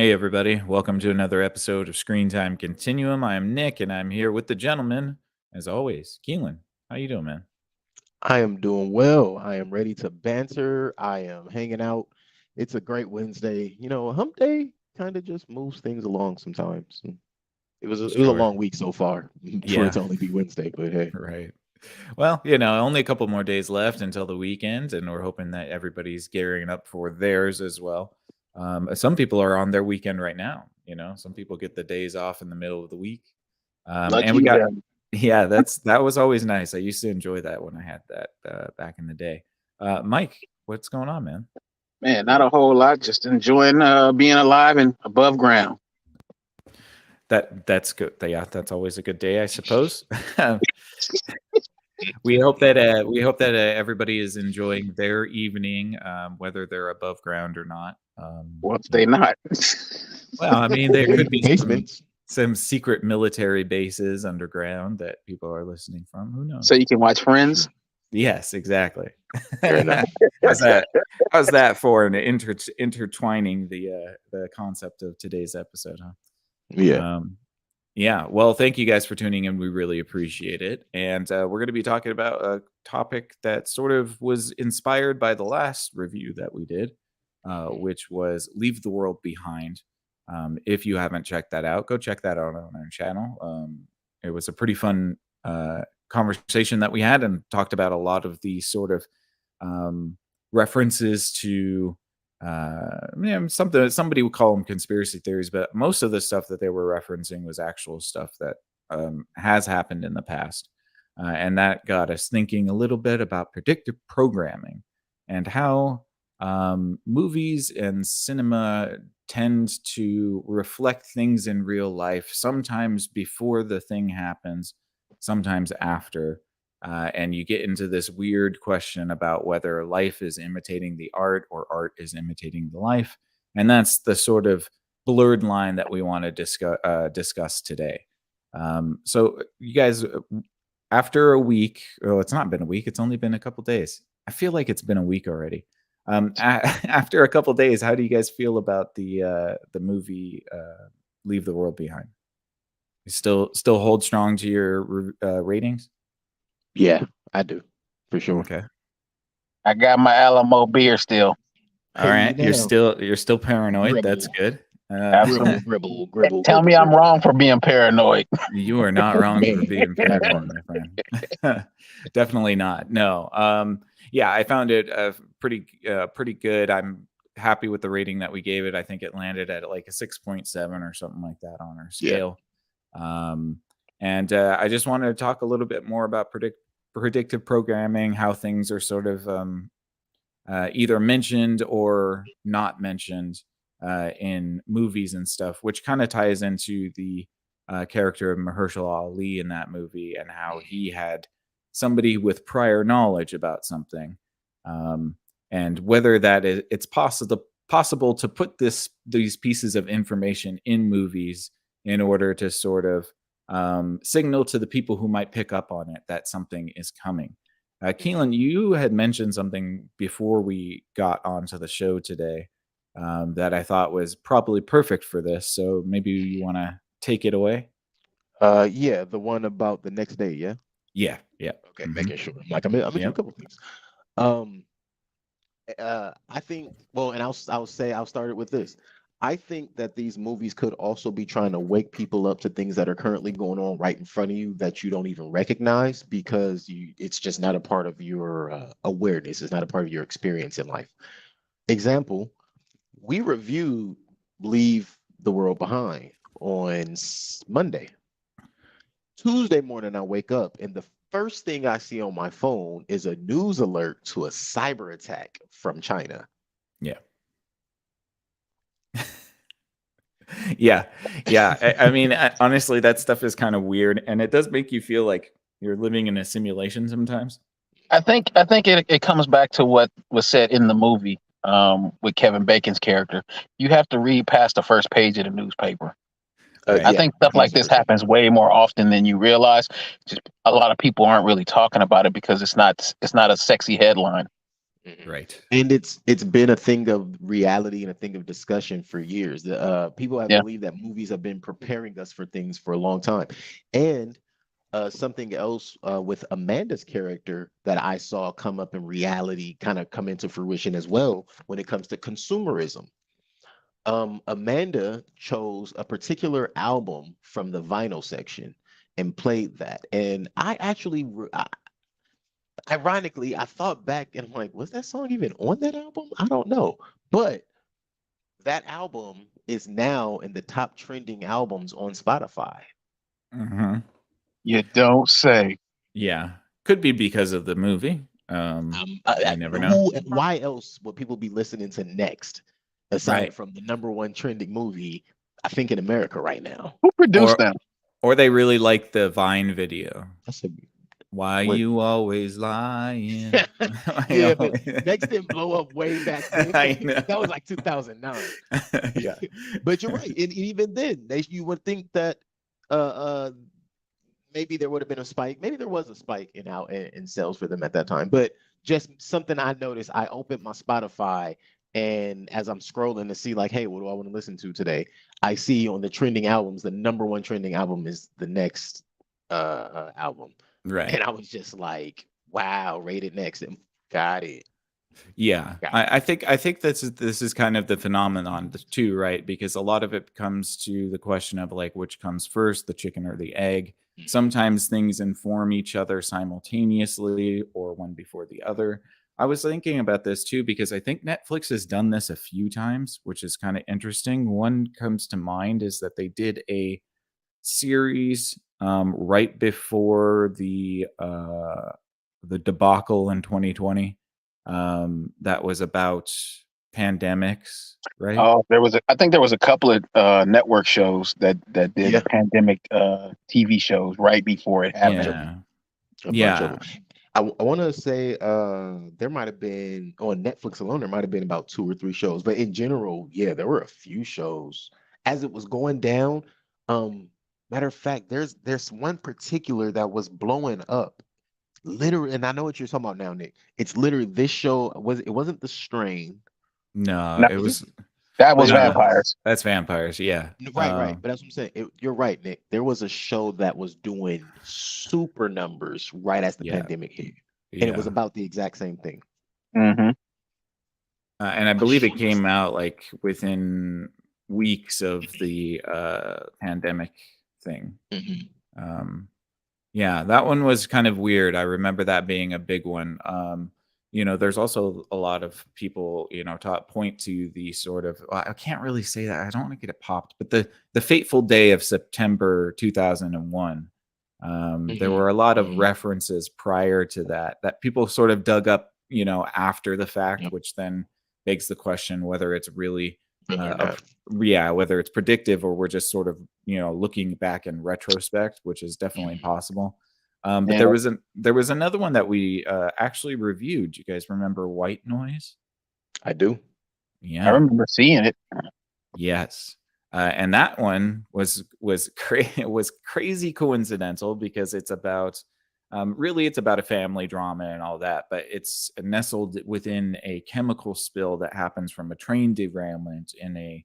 Hey everybody, welcome to another episode of Screen Time Continuum. I am Nick and I'm here with the gentleman, as always, Keelan. How you doing, man? I am doing well. I am ready to banter. I am hanging out. It's a great Wednesday. A hump day kind of just moves things along sometimes. It was a Sure. long week so far for it Yeah, to only be Wednesday, but hey. right. Well, only a couple more days left until the weekend, and we're hoping that everybody's gearing up for theirs as well. Some people are on their weekend right now. Some people get the days off in the middle of the week. And we Lucky got, them. yeah, that was always nice. I used to enjoy that when I had that back in the day. Mike, what's going on, man? Man, not a whole lot. Just enjoying being alive and above ground. That's good. Yeah, that's always a good day, I suppose. We hope that everybody is enjoying their evening, whether they're above ground or not. Well, if they not. Well, I mean, there They're in could the be basements. some secret military bases underground that people are listening from. Who So knows? you can watch Friends. Yes, exactly. Fair enough. how's that? How's that for an intertwining the concept of today's episode, huh? Yeah. Um, Yeah, well, thank you guys for tuning in. We really appreciate it. And we're going to be talking about a topic that sort of was inspired by the last review that we did, which was Leave the World Behind. If you haven't checked that out, go check that out on our channel. It was a pretty fun conversation that we had and talked about a lot of the sort of references to somebody would call them conspiracy theories, but most of the stuff that they were referencing was actual stuff that has happened in the past, and that got us thinking a little bit about predictive programming and how movies and cinema tend to reflect things in real life, sometimes before the thing happens, sometimes after. And you get into this weird question about whether life is imitating the art or art is imitating the life. And that's the sort of blurred line that we want to discuss today. So, you guys, after a week, well, it's not been a week, it's only been a couple days. I feel like it's been a week already. After a couple days, how do you guys feel about the movie Leave the World Behind? You still hold strong to your ratings? Yeah, I do. For sure. Okay. I got my Alamo beer still. All Hey right. You're now. still paranoid. That's Gribble. good. Absolutely. Gribble, gribble, Tell gribble, me I'm gribble. wrong for being paranoid. You are not wrong for Man, being that part. paranoid, my friend. Definitely not. No. Yeah, I found it pretty good. I'm happy with the rating that we gave it. I think it landed at like a 6.7 or something like that on our Yeah. scale. Um, and I just wanted to talk a little bit more about predictive programming, how things are sort of either mentioned or not mentioned in movies and stuff, which kind of ties into the character of Mahershala Ali in that movie and how he had somebody with prior knowledge about something, and whether it's possible to put these pieces of information in movies in order to sort of signal to the people who might pick up on it that something is coming. Keelan, you had mentioned something before we got onto the show today that I thought was probably perfect for this. So maybe you want to take it away? Yeah, the one about the next day, yeah? Yeah, yeah. Okay, Hmm. making sure. I'm making a Yep. couple things. Um, I think, well, and I'll start it with this. I think that these movies could also be trying to wake people up to things that are currently going on right in front of you that you don't even recognize because it's just not a part of your awareness. It's not a part of your experience in life. Example, we reviewed Leave the World Behind on Monday. Tuesday morning, I wake up and the first thing I see on my phone is a news alert to a cyber attack from China. Yeah. Yeah. Yeah. I mean, honestly, that stuff is kind of weird. And it does make you feel like you're living in a simulation sometimes. I think it comes back to what was said in the movie with Kevin Bacon's character. You have to read past the first page of the newspaper. Right. I Yeah, think stuff like this 100%. happens way more often than you realize. Just a lot of people aren't really talking about it because it's not a sexy headline. Mhm. Right. And it's been a thing of reality and a thing of discussion for years. People have Yeah. believed that movies have been preparing us for things for a long time. And something else with Amanda's character that I saw come up in reality, kind of come into fruition as well when it comes to consumerism. Amanda chose a particular album from the vinyl section and played that. And I actually, ironically, I thought back and I'm like, was that song even on that album? I don't know. But that album is now in the top trending albums on Spotify. Hmm. You don't say. Yeah. Could be because of the movie. You never know. Why else would people be listening to next, aside Right. from the number one trending movie, I think in America right now? Who produced Or them? or they really like the Vine video. That's a Why what? you always lying? Why Yeah, but always- next didn't blow up way back then. I know. That was like 2009. Yeah. But you're right. And even then, you would think that uh, uh, maybe there would have been a spike. Maybe there was a spike in sales for them at that time. But just something I noticed, I opened my Spotify, and as I'm scrolling to see like, hey, what do I want to listen to today? I see on the trending albums, the number one trending album is the next album. Right. And I was just like, wow, rated next. And got it. Yeah, Got I think this is kind of the phenomenon too, right? Because a lot of it comes to the question of like which comes first, the chicken or the egg. it. Sometimes things inform each other simultaneously or one before the other. I was thinking about this too because I think Netflix has done this a few times, which is kind of interesting. One comes to mind is that they did a series right before the debacle in 2020 that was about pandemics, right? Oh, I think there was a couple of network shows that did Yeah, pandemic TV shows right before it happened. Yeah. a bunch of Yeah. them. I want to say there might have been on Netflix alone, there might have been about two or three shows, but in general, yeah, there were a few shows as it was going down. Um, Matter of fact, there's one particular that was blowing up, literally, and I know what you're talking about now, Nick. It's literally this show it wasn't The Strain. No, No, it Was this was that was was it no, was vampires. that's vampires, yeah. right, but that's what I'm saying. You're right, Nick. There was a show that was doing super numbers right as the Yeah, pandemic hit, and it was yeah. about the exact same thing. Hmm. And I Oh, believe it shoot. came out like within weeks of the pandemic thing. Mhm. Um, yeah, that one was kind of weird. I remember that being a big one. There's also a lot of people, point to the sort of, well, I can't really say that. I don't want to get it popped, but the fateful day of September 2001. There Mhm. were a lot of Mhm. references prior to that people sort of dug up, after the fact, Yep. which then begs the question whether it's really Really or a not. yeah, whether it's predictive or we're just sort of, looking back in retrospect, which is definitely Mhm. possible. But Yeah, there was another one that we actually reviewed. You guys remember White Noise? I do. I Yeah. remember seeing it. Yes. And that one was crazy coincidental because it's about really it's about a family drama and all that, but it's nestled within a chemical spill that happens from a train derailment in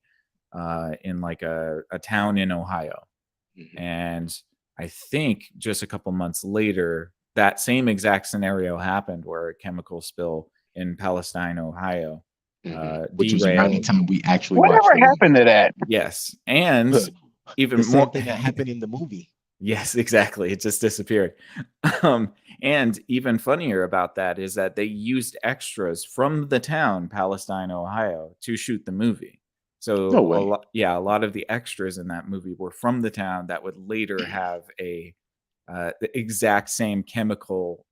like a town in Ohio. Mhm. And I think just a couple months later, that same exact scenario happened where a chemical spill in Palestine, Ohio, Mhm. Which was around the derailed. time we actually watched Whatever the movie. happened to that? Yes, and The even same more. thing that happened in the movie. Yes, exactly. It just disappeared. And even funnier about that is that they used extras from the town, Palestine, Ohio, to shoot the movie. No So way. a lot of the extras in that movie were from the town that would later have the exact same chemical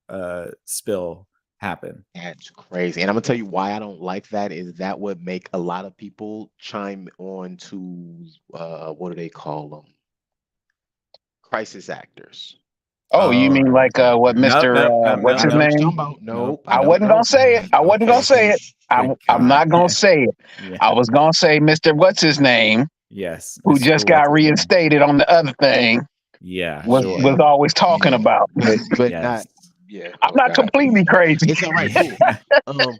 spill happen. That's crazy. And I'm gonna tell you why I don't like that is that would make a lot of people chime on to what do they call them? Crisis actors. Oh, you Oh, mean like what no, Mr. no, no, What's I no, his know no, what you're name? talking about. no. Nope, I I don't wasn't know. gonna say it. I wasn't gonna Okay, say it. Thank I'm God. not gonna say it. Yeah. I was gonna say Mr. What's his name, Yes, who Mr. just What's got his name? reinstated on the other thing, Yeah, was sure. always talking yeah, about. but not Yes. Yeah. I'm Oh not God. completely crazy. It's all right. Cool.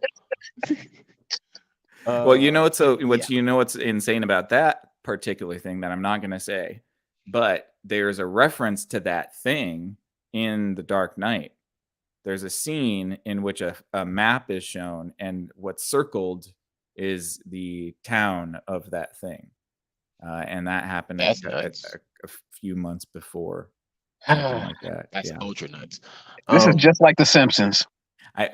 Um. Well, you know what's Yeah. what's insane about that particular thing that I'm not going to say, but there's a reference to that thing in The Dark Knight. There's a scene in which a map is shown, and what's circled is the town of that thing, and that happened That's nuts. a few months before, something like that. That's Yeah. ultra nuts. This is just like The Simpsons.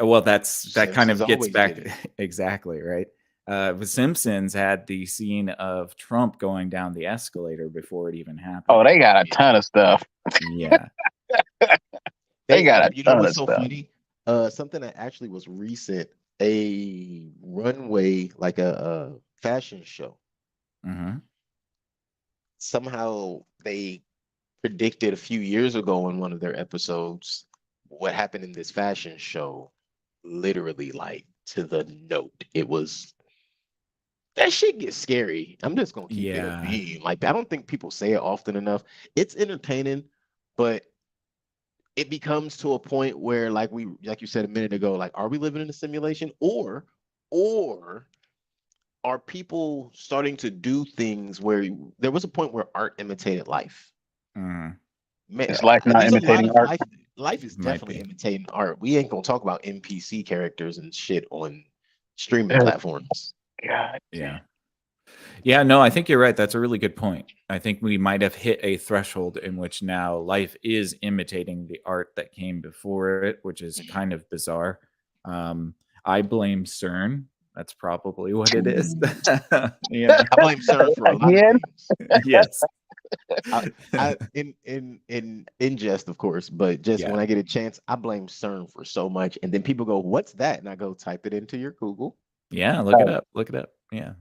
Well, that kind Simpsons of gets always back did it. exactly right. The Simpsons had the scene of Trump going down the escalator before it even happened. Oh, they got a ton of stuff. Yeah. They got a You know ton what's of so stuff. funny? Something that actually was recent, a runway, like a fashion show. Mm-hmm. Somehow they predicted a few years ago in one of their episodes what happened in this fashion show, literally like to the note. It was that shit gets scary. I'm just gonna keep it a Yeah. beam. Like I don't think people say it often enough. It's entertaining, but it becomes to a point where like you said a minute ago, like are we living in a simulation or are people starting to do things where there was a point where art imitated life? Mm, Is life not There's a lot imitating of art? life is might definitely be. imitating art. We ain't gonna talk about NPC characters and shit on streaming Oh, platforms. God. Yeah. Yeah, no, I think you're right. That's a really good point. I think we might have hit a threshold in which now life is imitating the art that came before it, which is kind of bizarre. I blame CERN. That's probably what it is. Yeah. I blame CERN for a lot of Again? things. Yes. I in jest, of course, but just Yeah. when I get a chance, I blame CERN for so much. And then people go, "What's that?" And I go, "Type it into your Google." Yeah, look it up. Look it up. Yeah.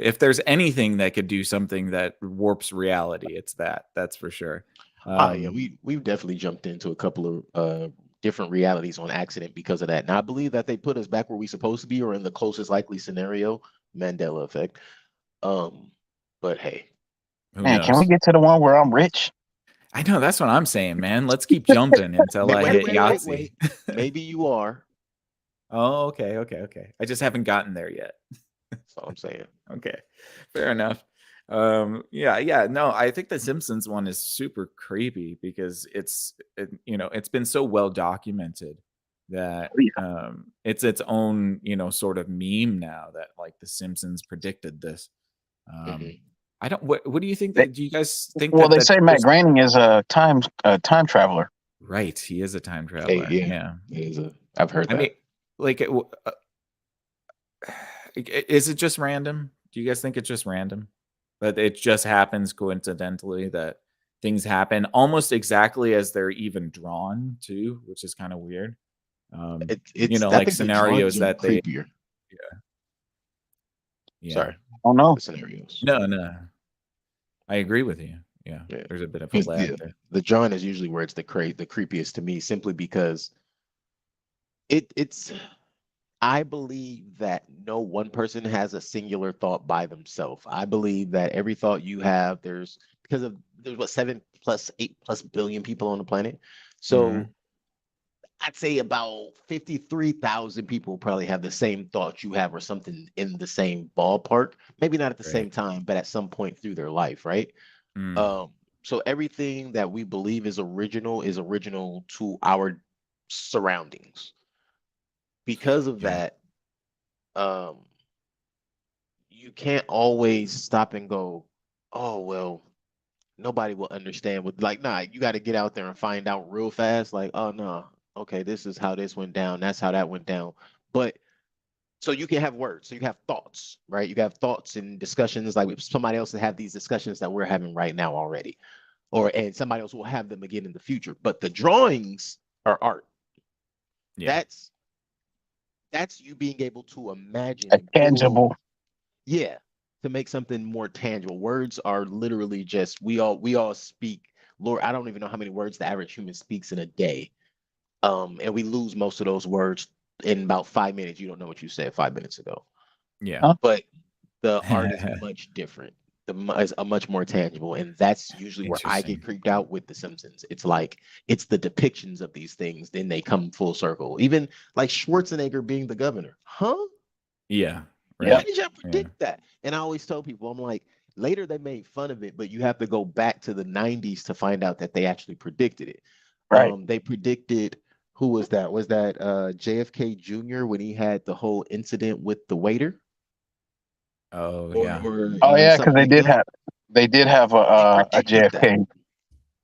If there's anything that could do something that warps reality, it's that. That's for sure. Yeah, we've definitely jumped into a couple of different realities on accident because of that. Now I believe that they put us back where we supposed to be, or in the closest likely scenario, Mandela effect. But hey, who Man, can we knows? get to the one where I'm rich? I know that's what I'm saying, man. Let's keep jumping until I hit Yahtzee. wait. Maybe you are. Oh, okay. I just haven't gotten there yet. That's all I'm saying. Okay, fair enough. Yeah. No, I think the Simpsons one is super creepy because it's been so well documented that it's its own sort of meme now that like the Simpsons predicted this. Mhm. I don't. What do you think? They, Do you guys think well, that they that's say Matt just Groening is a time traveler. right? He is a time Hey, traveler. yeah, Yeah. it is a. I've heard I mean, that. like, is it just random? Do you guys think it's just random? That it just happens coincidentally that things happen almost exactly as they're even drawn to, which is kind of weird. It's. I Like think the drawings scenarios are that they, creepier. yeah. Sorry, Oh no. the scenarios. No, I agree with you. Yeah, Yeah, there's a bit of a because lag there. the drawing is usually where it's the creepiest to me, simply because it's. I believe that no one person has a singular thought by themselves. I believe that every thought you have, there's what 7+8+ billion people on the planet. So Mhm. I'd say about 53,000 people probably have the same thoughts you have or something in the same ballpark. Maybe not at the Right. same time, but at some point through their life, right? Mm. So everything that we believe is original to our surroundings. Because of Yeah. that, um, you can't always stop and go, oh well, nobody will understand what like nah, you gotta get out there and find out real fast, like, oh no, okay, this is how this went down, that's how that went down. But so you can have words, so you have thoughts, right? You have thoughts and discussions like with somebody else that have these discussions that we're having right now already. Or and somebody else will have them again in the future. But the drawings are art. Yeah. That's you being able to imagine A and build, tangible. yeah, to make something more tangible. Words are literally just we all speak. Lord, I don't even know how many words the average human speaks in a day. And we lose most of those words in about 5 minutes. You don't know what you said 5 minutes ago. Yeah. Huh? But the art is much different. is a much more tangible, and that's usually where I get Interesting. creeped out with The Simpsons. It's like it's the depictions of these things, then they come full circle. Even like Schwarzenegger being the governor, huh? Yeah. Yeah. Why Right. did y'all Yeah. predict that? And I always tell people, I'm like, later they made fun of it, but you have to go back to the 90s to find out that they actually predicted it. Right. They predicted, who was that? Was that JFK Jr. when he had the whole incident with the waiter, Oh or yeah. Oh yeah, because something like that? they did have They a predicted that. JFK.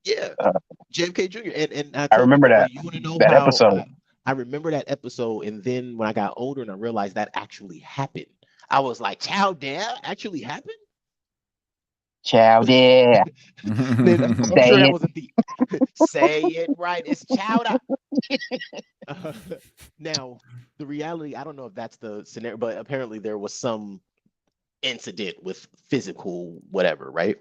Yeah, Uh, JFK Jr. And I I tell remember people, that like, you want to know that how episode. I remember that episode, and then when I got older and I realized that actually happened, I was like, "Chow, dare actually happened?" Ciao there. Man, I'm sure Say that it. was a deep. Say it right. It's chowder. Now, the reality, I don't know if that's the scenario, but apparently there was some incident with physical whatever, right?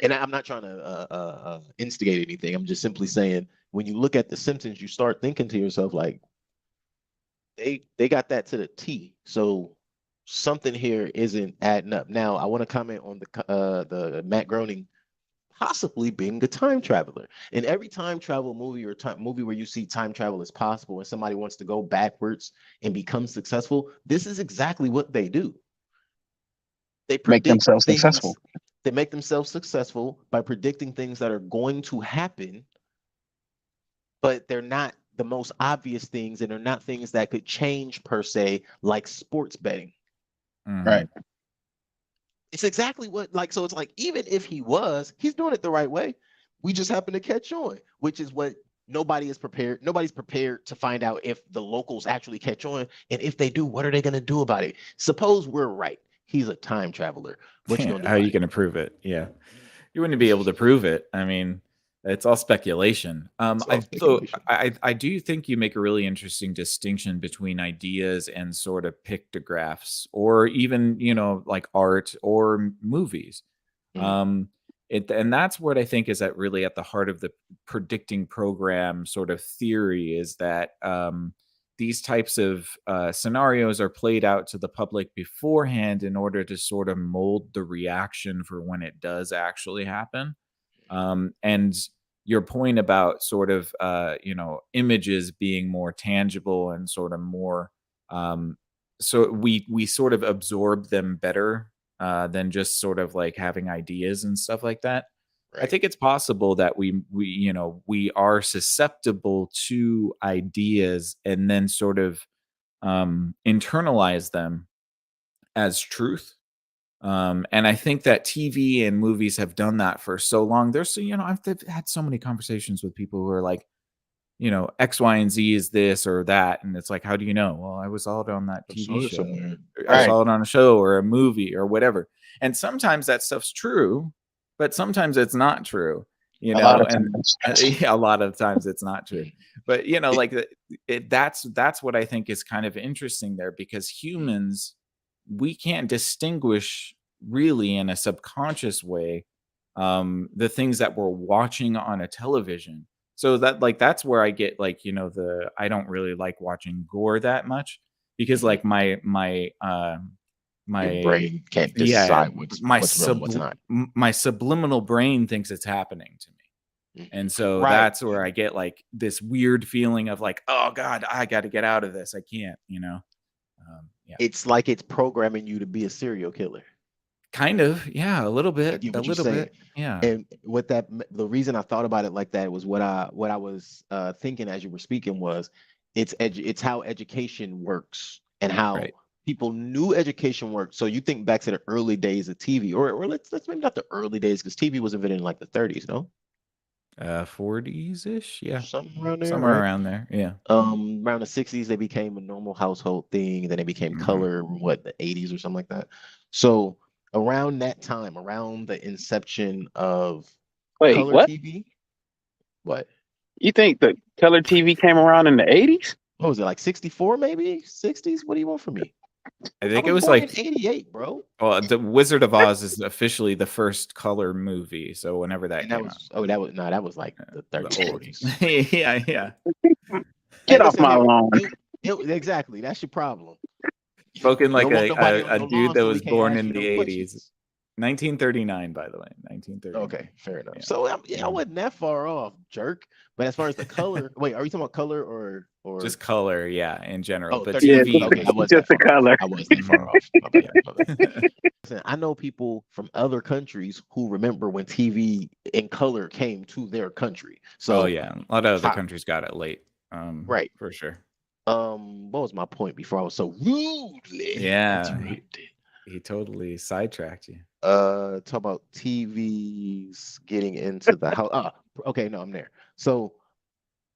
And I'm not trying to instigate anything. I'm just simply saying when you look at The Simpsons, you start thinking to yourself like they got that to the T. So something here isn't adding up. Now, I want to comment on the Matt Groening possibly being a time traveler. In every time travel movie or time movie where you see time travel is possible and somebody wants to go backwards and become successful, this is exactly what they do. They Make predict themselves things, successful. they make themselves successful by predicting things that are going to happen, but they're not the most obvious things and they're not things that could change per se, like sports betting. Right. Mhm. It's exactly what, like, so it's like even if he's doing it the right way. We just happen to catch on, which is what nobody is prepared. Nobody's prepared to find out if the locals actually catch on. And if they do, what are they gonna do about it? Suppose we're right. He's a time traveler. What you gonna do How are about you it? going to prove it? Yeah. You wouldn't be able to prove it. I mean, it's all speculation. It's all So speculation. I do think you make a really interesting distinction between ideas and sort of pictographs, or even like art or movies. Mm, Um, and that's what I think is at the heart of the predicting program sort of theory, is that these types of scenarios are played out to the public beforehand in order to sort of mold the reaction for when it does actually happen. And your point about sort of images being more tangible and sort of more so we sort of absorb them better than just sort of like having ideas and stuff like that. I right. think it's possible that we are susceptible to ideas and then sort of internalize them as truth. And I think that TV and movies have done that for so long. There's so, I've had so many conversations with people who are like, X, Y, and Z is this or that. And it's like, how do you know? Well, I was all on that I TV saw it show. somewhere. Or I Right. saw it on a show or a movie or whatever. And sometimes that stuff's true, but sometimes it's not true, A lot of and times. yeah, a lot of times it's not true. Mm, But, it- like that's what I think is kind of interesting there, because mm, humans, we can't distinguish really in a subconscious way the things that we're watching on a television. So that's where I get like, the I don't really like watching gore that much, because mhm. like Your my brain can't yeah, decide what's real and what's not. my subliminal brain thinks it's happening to me. Mhm. And so Right. that's where I get like this weird feeling of like, oh God, I got to get out of this. I can't, yeah. It's like it's programming you to be a serial killer. Kind of. Yeah, a little I bit. get A what you're little saying. bit. Yeah. And what the reason I thought about it like that was what I was thinking as you were speaking was it's how education works and how Right. people knew education worked. So you think back to the early days of TV, or let's maybe not the early days because TV was invented in like the 30s, no? 40s ish. Yeah. Something around there, Somewhere right? around there. Yeah. Around the 60s, they became a normal household thing. Then it became Hmm. color, what, the 80s or something like that. So around that time, around the inception of Wait, color what? TV, what? You think the color TV came around in the 80s? What was it, like 64 maybe? 60s? What do you want from me? I I think it was was born in like, 88, bro. well, The Wizard of Oz is officially the first color movie. So whenever that And that came out, was, oh, that was, no, that was like the the 30s, old. 40s. Yeah. Yeah. Hey, Get off listen my here. lawn. Exactly. That's your problem. Spoken You like don't want nobody on a your dude lawn that so we was can't born ask in you the no 80s. questions. 1939, by the way. 1939. Okay, fair enough. Yeah. So I wasn't that far off, jerk. But as far as the color, wait, are you talking about color or Just color, yeah, in general. oh, But 30 Yeah, TV, okay, I was just that the far off. color. I was that far off. My bad, yeah. my bad. Listen, I know people from other countries who remember when TV in color came to their country. Oh So yeah, a lot of other hi- countries got it late. right. For sure. What was my point before I was so rudely Yeah, interrupted? he totally sidetracked you. Talk about TVs getting into the house. Okay, no, I'm there. So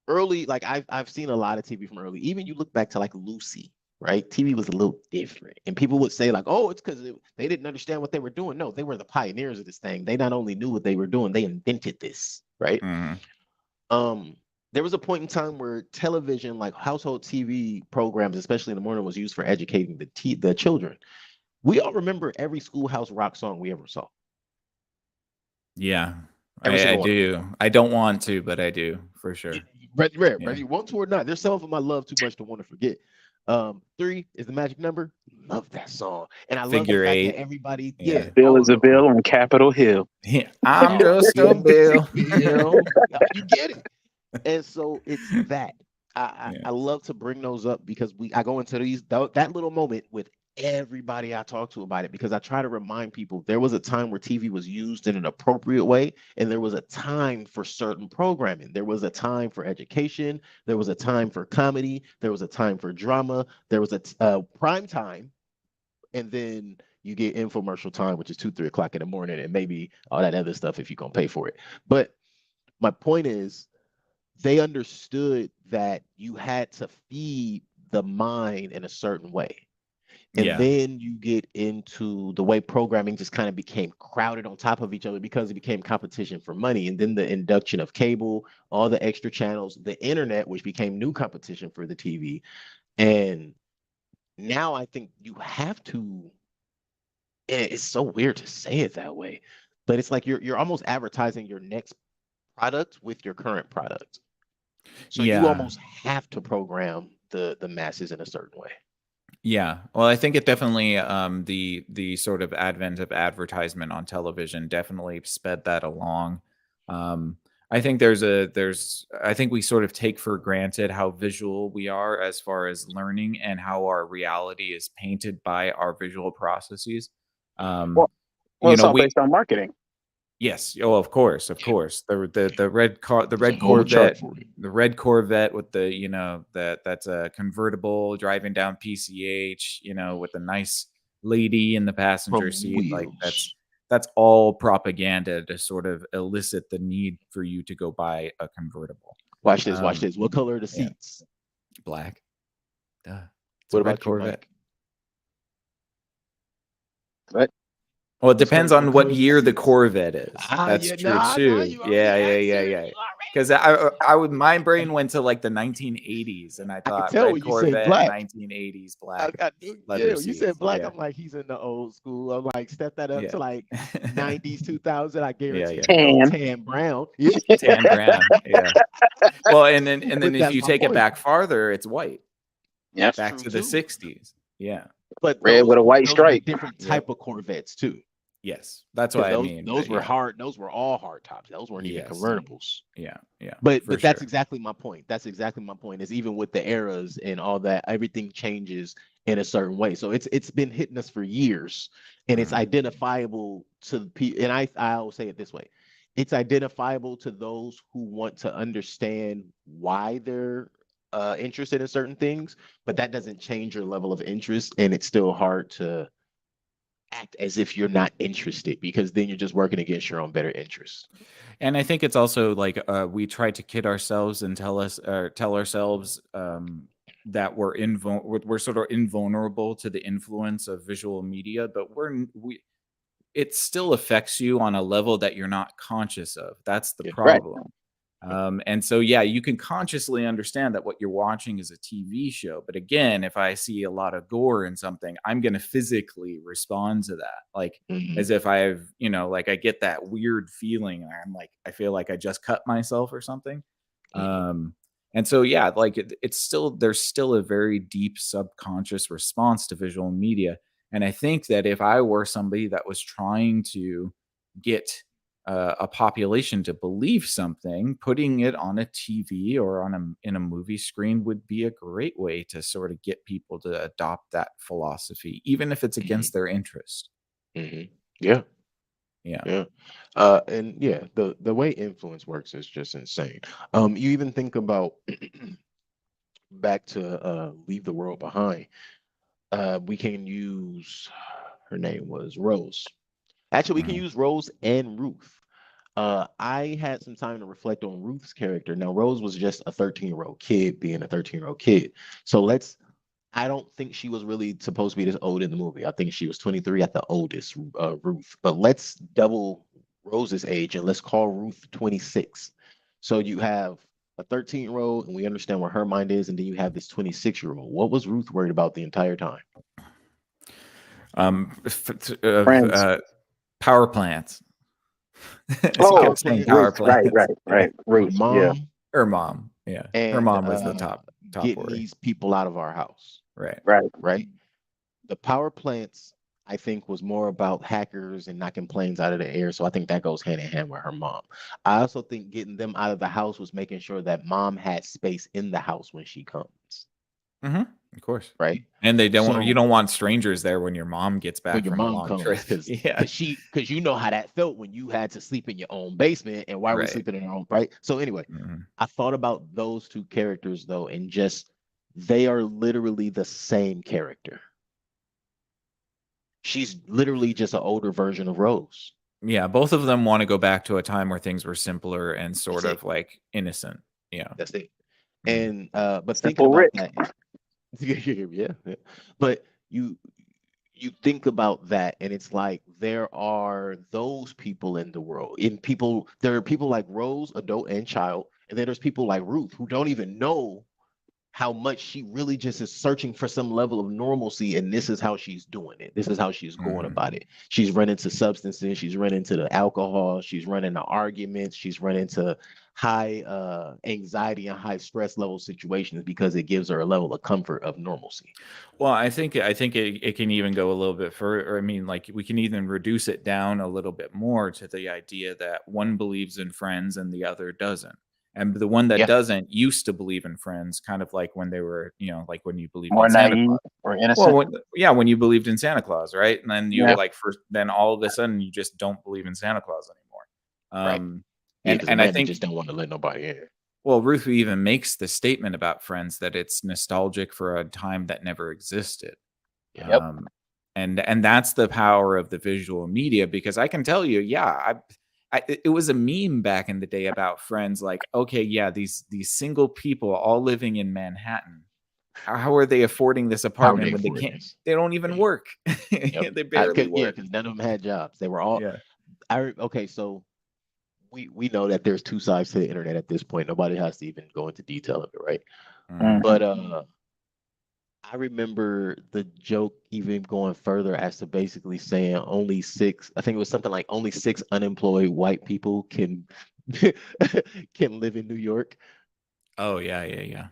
early, like I've seen a lot of TV from early. Even you look back to like Lucy, right? TV was a little different, and people would say like, "Oh, it's because they didn't understand what they were doing." No, they were the pioneers of this thing. They not only knew what they were doing, they invented this, right? Mhm. There was a point in time where television, like household TV programs, especially in the morning, was used for educating the children. We all remember every Schoolhouse Rock song we ever saw. Yeah, Every I single one of them. do. I don't want to, but I do for sure. Whether Yeah. you want to or not, there's some of them I love too much to want to forget. 3 is the magic number. Love that song, and I love the Figure fact eight. that everybody, Yeah. Bill all is of a them. bill on Capitol Hill. Yeah, I'm just a Yeah, bill. Bill, you get it. And so it's that Yeah. I love to bring those up because I go into that little moment with everybody I talk to about it, because I try to remind people there was a time where TV was used in an appropriate way, and there was a time for certain programming. There was a time for education. There was a time for comedy. There was a time for drama. There was a prime time, and then you get infomercial time, which is 2, 3 o'clock in the morning, and maybe all that other stuff if you're gonna pay for it. But my point is, they understood that you had to feed the mind in a certain way. And Yeah. then you get into the way programming just kind of became crowded on top of each other because it became competition for money. And then the induction of cable, all the extra channels, the internet, which became new competition for the TV. And now I think you have to, it's so weird to say it that way, but it's like you're almost advertising your next product with your current product. So you Yeah. almost have to program the masses in a certain way. Yeah. Well, I think it definitely the sort of advent of advertisement on television definitely sped that along. I think I think we sort of take for granted how visual we are as far as learning and how our reality is painted by our visual processes. Um, Well, well, you it's know, all we based on marketing. Yes. Oh, of course, of Yeah, course. The red car, the there's a red whole chart Corvette, for it. the red Corvette with the that's a convertible driving down PCH, with a nice lady in the passenger From seat. Like wheels. that's all propaganda to sort of elicit the need for you to go buy a convertible. Watch this, watch this. What color are the Yeah, seats? black. Duh. It's a What red about you, Corvette. Mike? But Well, it What's depends what on what color are the year the seats? Corvette is. That's Yeah, true nah, too. you already Yeah. answered. You Because my brain went to like the 1980s, and I I can thought tell red when you say Corvette, black. 1980s, black Yeah, leather when you said seats. black, Yeah, I'm like, he's in the old school. I'm like, step that up yeah, to like 90s, 2000. I yeah, guarantee yeah. you know tan. tan brown. Yeah, Tan brown. Yeah. Well, and then but if that's you my take it point. back farther, it's white. Yep. That's Back true to the too. 60s. Yeah. But Red with a white those were stripe. different Yep. type of Corvettes too. Yes. That's Because what I mean. those were Yeah. hard. Those were all hard tops. Those weren't even Yes. convertibles. Yeah. Yeah. But For that's sure. exactly my point. That's exactly my point. Is even with the eras and all that, everything changes in a certain way. So it's been hitting us for years, and it's Mhm. identifiable to people. And I will say it this way: it's identifiable to those who want to understand why they're interested in certain things. But that doesn't change your level of interest, and it's still hard to act as if you're not interested, because then you're just working against your own better interests. And I think it's also like we try to kid ourselves and tell ourselves that we're sort of invulnerable to the influence of visual media, but it still affects you on a level that you're not conscious of. That's the Yeah. Right. problem. And so, yeah, you can consciously understand that what you're watching is a TV show. But again, if I see a lot of gore in something, I'm going to physically respond to that. Like, Mhm. as if like I get that weird feeling. I'm like, I feel like I just cut myself or something. And so, yeah, like there's still a very deep subconscious response to visual media. And I think that if I were somebody that was trying to get a population to believe something, putting it on a TV or in a movie screen would be a great way to sort of get people to adopt that philosophy, even if it's against their interest. Yeah. Yeah. Yeah. And yeah, the way influence works is just insane. You even think about back to Leave the World Behind. We can use her name was Rose. Actually, we can Mhm. use Rose and Ruth. I had some time to reflect on Ruth's character. Now, Rose was just a 13-year-old kid being a 13-year-old kid. So I don't think she was really supposed to be this old in the movie. I think she was 23 at the oldest, Ruth. But let's double Rose's age and let's call Ruth 26. So you have a 13-year-old, and we understand where her mind is, and then you have this 26-year-old. What was Ruth worried about the entire time? Friends. Power plants. She Oh, Power kept saying power Ruth. plants, Right, plants. right, Yeah. right. her Ruth. Yeah. mom, Her mom. Yeah. Her and mom was the top getting worry. these people out of our house, Right. Right. right? The power plants, I think, was more about hackers and knocking planes out of the air. So I think that goes hand in hand with her mom. I also think getting them out of the house was making sure that mom had space in the house when she comes, Mhm. Of course. right? And you So don't want strangers there when your mom gets when back your from a mom long comes, trip. because Yeah. because you know how that felt when you had to sleep in your own basement, and why are we Right. sleeping in our own, right? So anyway, Mhm. I thought about those two characters though, and just they are literally the same character. She's literally just an older version of Rose. Yeah, both of them wanna go back to a time where things were simpler and That's sort it. of, like, innocent. Yeah. That's it. Mhm. And but thinking Simple about Rick. that, yeah, yeah. But you think about that, and it's like there are those people in the world. There are people like Rose, adult and child, and then there's people like Ruth who don't even know how much she really just is searching for some level of normalcy, and this is how she's doing it. This is how she's going Mhm. about it. She's running to substances, she's running to the alcohol, she's running to arguments, she's running to high anxiety and high stress level situations because it gives her a level of comfort of normalcy. Well, I think it can even go a little bit further. I mean, like, we can even reduce it down a little bit more to the idea that one believes in friends and the other doesn't. And the one that Yeah, doesn't used to believe in friends, kind of like when they were, like when you believed in More Santa naive Claus. or Well, innocent. when you believed in Santa Claus, right? And then you Yeah. like first, then all of a sudden you just don't believe in Santa Claus anymore. right. Yeah, because And I Amanda think, just don't want to let nobody in. well, Ruth even makes the statement about Friends that it's nostalgic for a time that never existed. Yeah. Yep. And that's the power of the visual media, because I can tell you, yeah, it was a meme back in the day about Friends, like, okay, yeah, these single people all living in Manhattan. How are they affording this How are apartment they when affording this? they don't even Yeah. work? Yep. They barely Yeah, work. because none of them had jobs. They were all. Yeah. Okay, so we know that there's two sides to the internet at this point. Nobody has to even go into detail of it, right? Mhm. Mhm. But I remember the joke even going further as to basically saying only six. I think it was something like only six unemployed white people can can live in New York. Oh, yeah, yeah, yeah.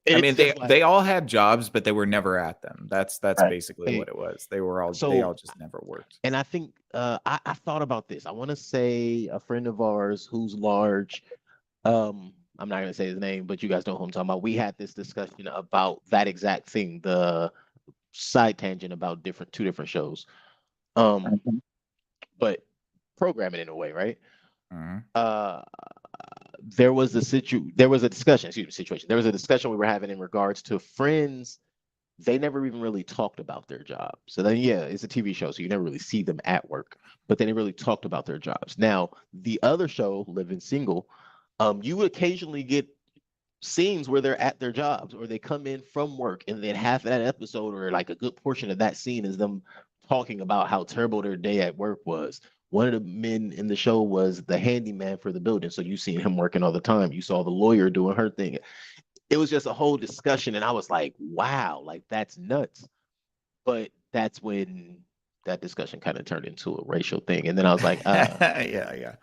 I It's mean, just they like all had jobs, but they were never at them. That's Right. basically hey, what it was. They all so just never worked. and I think I thought about this. I want to say a friend of ours who's large. I'm not gonna say his name, but you guys know who I'm talking about. We had this discussion about that exact thing, the side tangent about two different shows. Um, Mhm. but programming in a way, right? Mhm. Uh, there was a discussion, excuse me, situation. There was a discussion we were having in regards to Friends. They never even really talked about their job. So then, yeah, it's a TV show, so you never really see them at work, but they never really talked about their jobs. Now, the other show, Living Single, you would occasionally get scenes where they're at their jobs or they come in from work, and then half of that episode or like a good portion of that scene is them talking about how terrible their day at work was. One of the men in the show was the handyman for the building, so you seen him working all the time. You saw the lawyer doing her thing. It was just a whole discussion, and I was like, wow, like that's nuts. But that's when that discussion kind of turned into a racial thing, and then I was like, Yeah, yeah.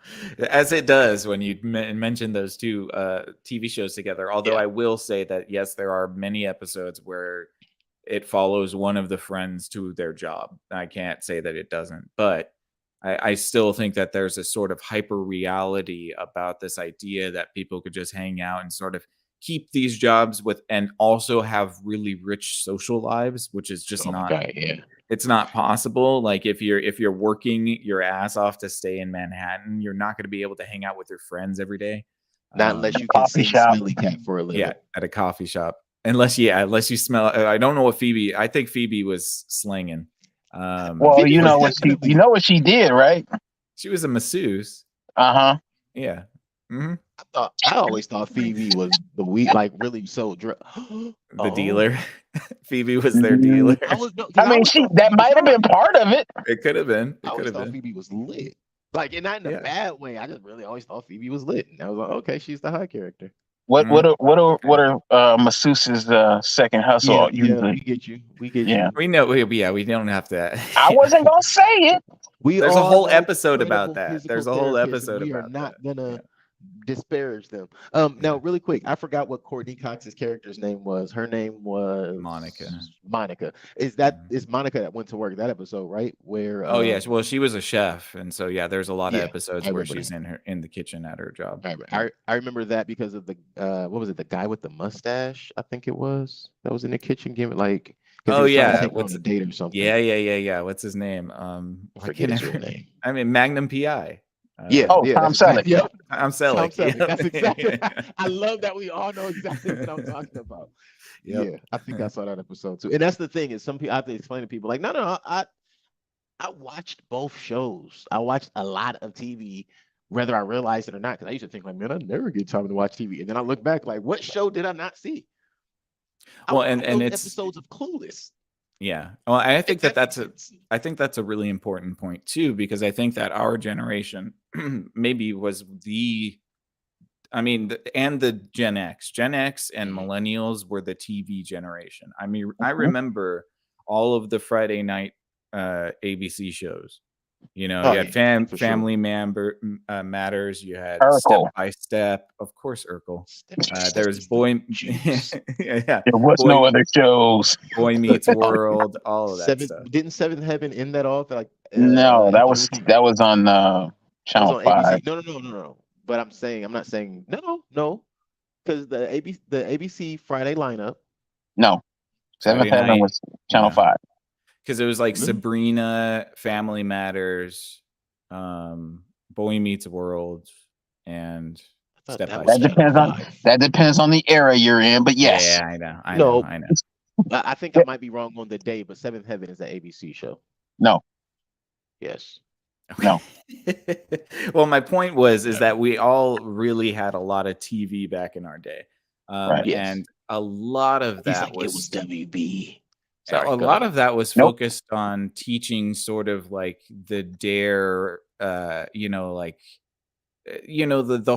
As it does when you mention those two TV shows together. Although yeah, I will say that yes, there are many episodes where it follows one of the friends to their job. I can't say that it doesn't, but I still think that there's a sort of hyper reality about this idea that people could just hang out and sort of keep these jobs with and also have really rich social lives, which is just Oh my not God, yeah. it's not possible. Like if you're working your ass off to stay in Manhattan, you're not going to be able to hang out with your friends every day. Not unless you can Coffee sing shop. Smelly Cat for a living. Yeah, at a coffee shop. Unless you smell. I don't know what Phoebe. I think Phoebe was slinging. Well, Phoebe you was know what definitely. she did, right? She was a masseuse. Uh-huh. Yeah. Hmm. I always thought Phoebe was the like really so. The Oh, dealer. Phoebe was their Mhm. dealer. I was no, 'cause I I mean, always thought that Phoebe was might have been hot. part of it. It could have been. I It could always have thought been. Phoebe was lit. Like, and not in a Yeah. bad way. I just really always thought Phoebe was lit. And I was like, okay, she's the high character. What Mhm. masseuse's second hustle Yeah, we usually? get you. We get Yeah. you. We know. We don't have to. I wasn't gonna say it. We There's a all whole know episode about credible that. physical There's a whole therapists, and episode we are about not that. gonna Yeah. disparage them. Now, Yeah. really quick, I forgot what Courtney Cox's character's name was. Her name Monica. was Monica. Is Mhm. Monica that went to work that episode, right? Where Oh yeah. Well, she was a chef, and so yeah, there's a lot of yeah, I episodes where remember she's that. in the kitchen at her job. I remember that because of the what was it, the guy with the mustache, I think it was, that was in the kitchen giving like because he Oh was trying to yeah. take her on a date or something. Yeah. What's his name? I Why forget can't his real I? name. I mean, Magnum PI. Yeah, Oh, yeah, Tom that's exactly. Selleck. Yep. I'm Tom Selleck. Selleck. That's exactly. Yep. I love that we all know exactly what I'm talking about. Yep. Yeah, I think I saw that episode too. And that's the thing is some people I have to explain to people like, no, I watched both shows. I watched a lot of TV, whether I realized it or not. Because I used to think like, man, I never get time to watch TV. And then I look back like, what show did I not see? I Well, watched and those it's episodes of Clueless. yeah. Well, I think If that that makes sense. I think that's a really important point too, because I think that our generation maybe was the I mean, and the Gen X and Mhm. millennials were the TV generation. I mean, I Mhm. remember all of the Friday night ABC shows. You know, Oh you had yeah, for sure. Matters. You had Step Urkel. by Step, of course, Urkel. Step There's is the Boy, juice. yeah, There was Boy no other shows. Boy Meets Oh, World, all of that Seventh stuff. didn't Seventh Heaven end that off like No, in Jersey? that was on That was Channel on 5. ABC. No. But I'm not saying no, because the ABC Friday lineup. No, Seventh Friday Heaven night, was Channel no, 5. because it was like Really? Sabrina, Family Matters, Boy Meets World, and I thought Step that by was That Step. Channel depends on 5. the era you're in, but yes. Yeah, I No, know. I think I might be wrong on the day, but Seventh Heaven is the ABC show. No, Yes. no. Well, my point was is Whatever. that we all really had a lot of TV back in our day, Right. Yes. and a lot of He's that like, it was was WB. a Sorry, go lot ahead. of that was Nope. focused on teaching sort of like the dare, the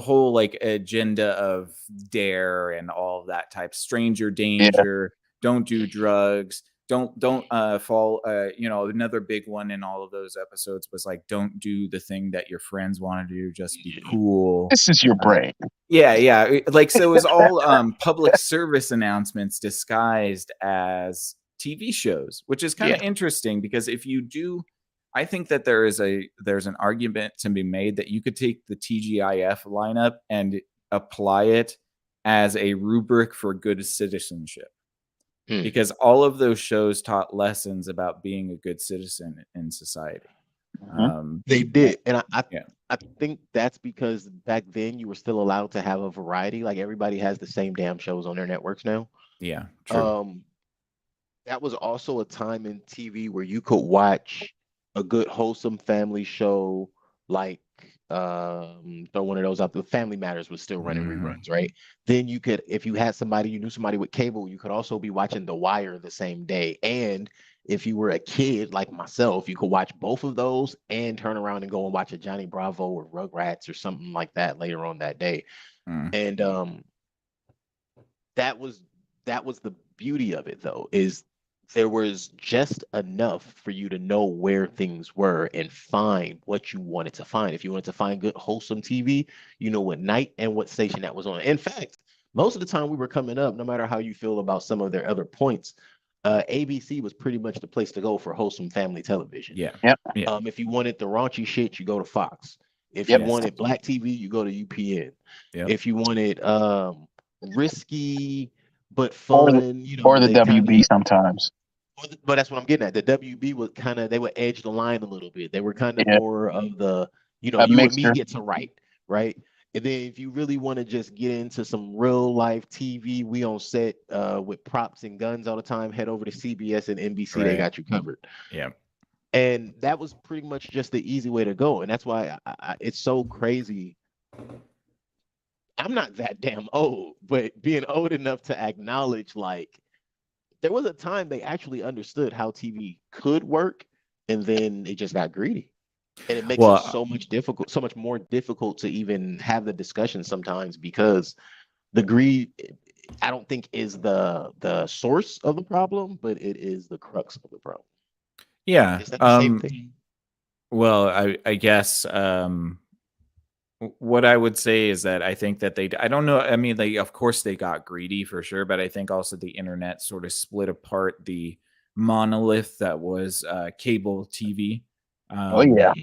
whole like agenda of dare and all of that type stranger Yeah. danger, don't do drugs, don't fall, another big one in all of those episodes was like don't do the thing that your friends want to do, just be cool. This is your brain. Yeah, like so it was all public service announcements disguised as TV shows, which is kind of interesting because if you do I think that there's an argument to be made that you could take the TGIF lineup and apply it as a rubric for good citizenship. Hmm. Because all of those shows taught lessons about being a good citizen in society. Mhm. They did, and Yeah. I think that's because back then you were still allowed to have a variety. Like everybody has the same damn shows on their networks now. Yeah, true. That was also a time in TV where you could watch a good wholesome family show like throw one of those out. The Family Matters was still running Mhm. reruns, right? Then you could, if you had somebody, you knew somebody with cable, you could also be watching The Wire the same day. And if you were a kid like myself, you could watch both of those and turn around and go and watch a Johnny Bravo or Rugrats or something like that later on that day. Mm. And that was the beauty of it though, is there was just enough for you to know where things were and find what you wanted to find. If you wanted to find good wholesome TV, you know what night and what station that was on. In fact, most of the time we were coming up, no matter how you feel about some of their other points, ABC was pretty much the place to go for wholesome family television. Yeah. Yep. Yeah. If you wanted the raunchy shit, you go to Fox. If you Yep. Yes. wanted black TV, you go to UPN. Yep. If you wanted risky but Or the fun, you or know, the they kind WB of. sometimes. But that's what I'm getting at. The WB was kind of, they would edge the line a little bit. They were kind of Yeah. more of the, you know, A you and me mixture. get to write, right? And then if you really want to just get into some real life TV, we on set with props and guns all the time, head over to CBS and NBC. They Right. got you covered. Yeah. And that was pretty much just the easy way to go. And that's why it's so crazy. I'm not that damn old, but being old enough to acknowledge, like, there was a time they actually understood how TV could work, and then it just got greedy. And it makes it Well, so much difficult, so much more difficult to even have the discussion sometimes, because the greed, I don't think, is the source of the problem, but it is the crux of the problem. yeah. Is that the same thing? Well, I guess what I would say is that I think that I don't know. I mean, they, of course, they got greedy for sure, but I think also the internet sort of split apart the monolith that was cable TV. Oh yeah.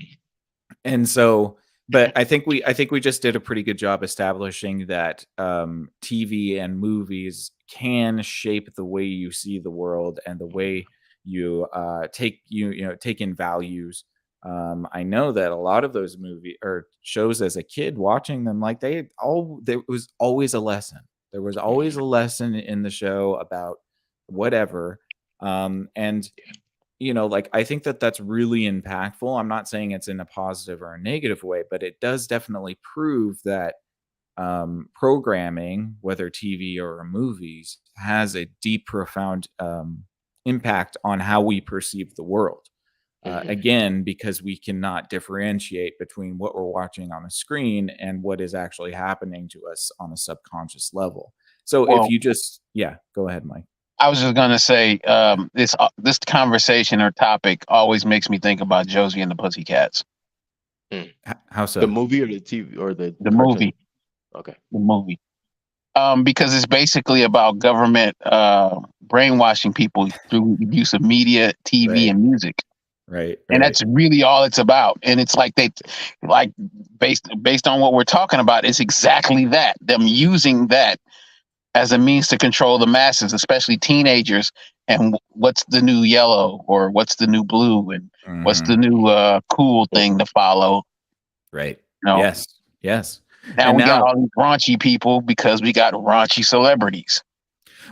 And so, but I think we just did a pretty good job establishing that TV and movies can shape the way you see the world and the way you take in values. I know that a lot of those movie or shows as a kid watching them, like there was always a lesson. There was always Mhm. a lesson in the show about whatever. And like, I think that that's really impactful. I'm not saying it's in a positive or a negative way, but it does definitely prove that programming, whether TV or movies, has a deep, profound impact on how we perceive the world. Mhm. Again, because we cannot differentiate between what we're watching on a screen and what is actually happening to us on a subconscious level. So if Well, you just, yeah, go ahead, Mike. I was just gonna say, this conversation or topic always makes me think about Josie and the Pussycats, How The so? movie or the TV or the the cartoon? movie, Okay. the movie. Because it's basically about government brainwashing people through the use of media, TV, Right, and music, right, and right. that's really all it's about. And it's like like based on what we're talking about, it's exactly that. Them using that as a means to control the masses, especially teenagers. And what's the new yellow, or what's the new blue, and what's the Mhm. new cool thing to follow? Right. You know, Yes. Yes. now And we got now, all these raunchy people because we got raunchy celebrities.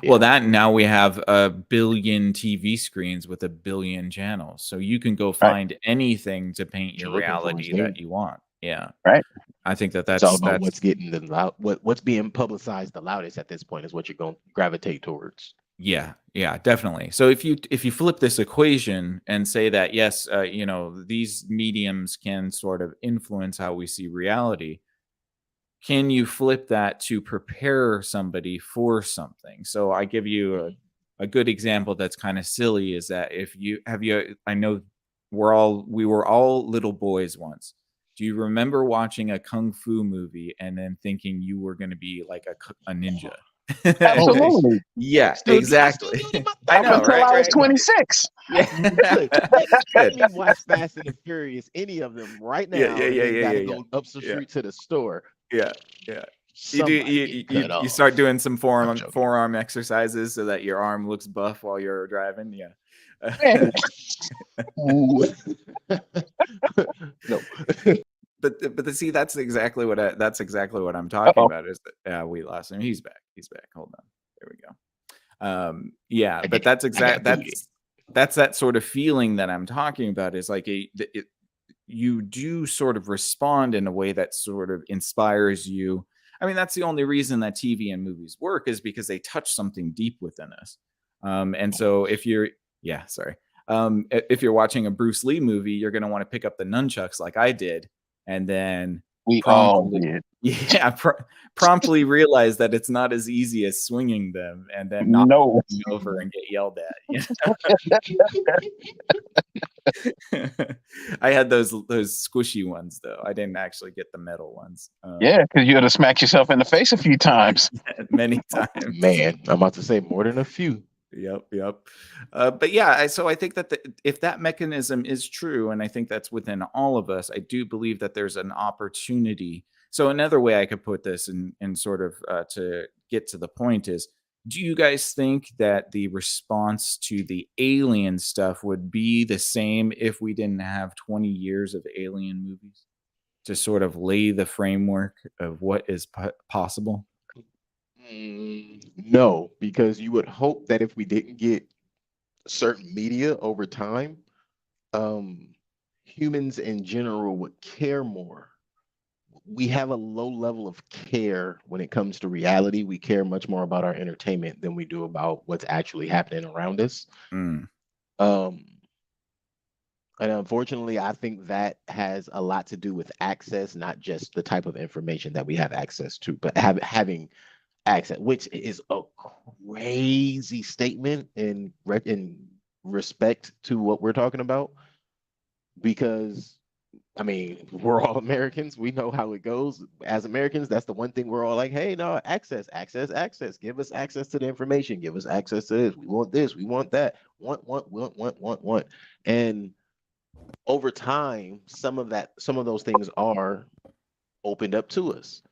well, Yeah. that now we have a billion TV screens with a billion channels. So you can go Right, find anything to paint What your you're looking for is reality there. that you want. Yeah. right. I think that It's all that's about that's what's getting the loud, what's being publicized the loudest at this point is what you're going to gravitate towards. yeah, yeah, definitely. So if you flip this equation and say that yes, these mediums can sort of influence how we see reality, can you flip that to prepare somebody for something? So I give you Mhm. a good example that's kind of silly is that if you have you I know we were all little boys once. Do you remember watching a kung fu movie and then thinking you were going to be like a ninja? Absolutely. Yeah, I still exactly. do it in my I Up know, thoughts. until right? I was Right? 26. Yeah. Look, let Good. me watch Fast and the Furious, any of them right Yeah, yeah, now, and yeah, then yeah, got yeah, to yeah. go up the Yeah. street to the store. Yeah. Yeah. You do Somebody you get you cut you start off. doing some I'm forearm joking. forearm exercises so that your arm looks buff while you're driving. Yeah. Man, Ooh. No. But see, that's exactly what I'm talking uh-oh. about. Is that we lost him? He's back. He's back. Hold on. There we go. Yeah, I but did it. I got booted. that's that sort of feeling that I'm talking about. Is like you do sort of respond in a way that sort of inspires you. I mean, that's the only reason that TV and movies work is because they touch something deep within us. And so if you're, yeah, sorry. If you're watching a Bruce Lee movie, you're going to want to pick up the nunchucks like I did, and then We all promptly, did. yeah, promptly realize that it's not as easy as swinging them, and then knock No. them over and get yelled at. I had those squishy ones though. I didn't actually get the metal ones. Yeah, because you had to smack yourself in the face a few times. Many times. Man, I'm about to say more than a few. Yep. But yeah, so I think that if that mechanism is true, and I think that's within all of us, I do believe that there's an opportunity. So another way I could put this, and sort of to get to the point is, do you guys think that the response to the alien stuff would be the same if we didn't have 20 years of alien movies to sort of lay the framework of what is possible? No, because you would hope that if we didn't get certain media over time, um, humans in general would care more. We have a low level of care when it comes to reality. We care much more about our entertainment than we do about what's actually happening around us. Mm, Um, and unfortunately, I think that has a lot to do with access, not just the type of information that we have access to, but having access, which is a crazy statement in respect to what we're talking about, because I mean, we're all Americans. We know how it goes. As Americans, that's the one thing we're all like, hey, no, access, access, access. Give us access to the information. Give us access to this. We want this. We want that. Want. And over time, some of those things are opened up to us.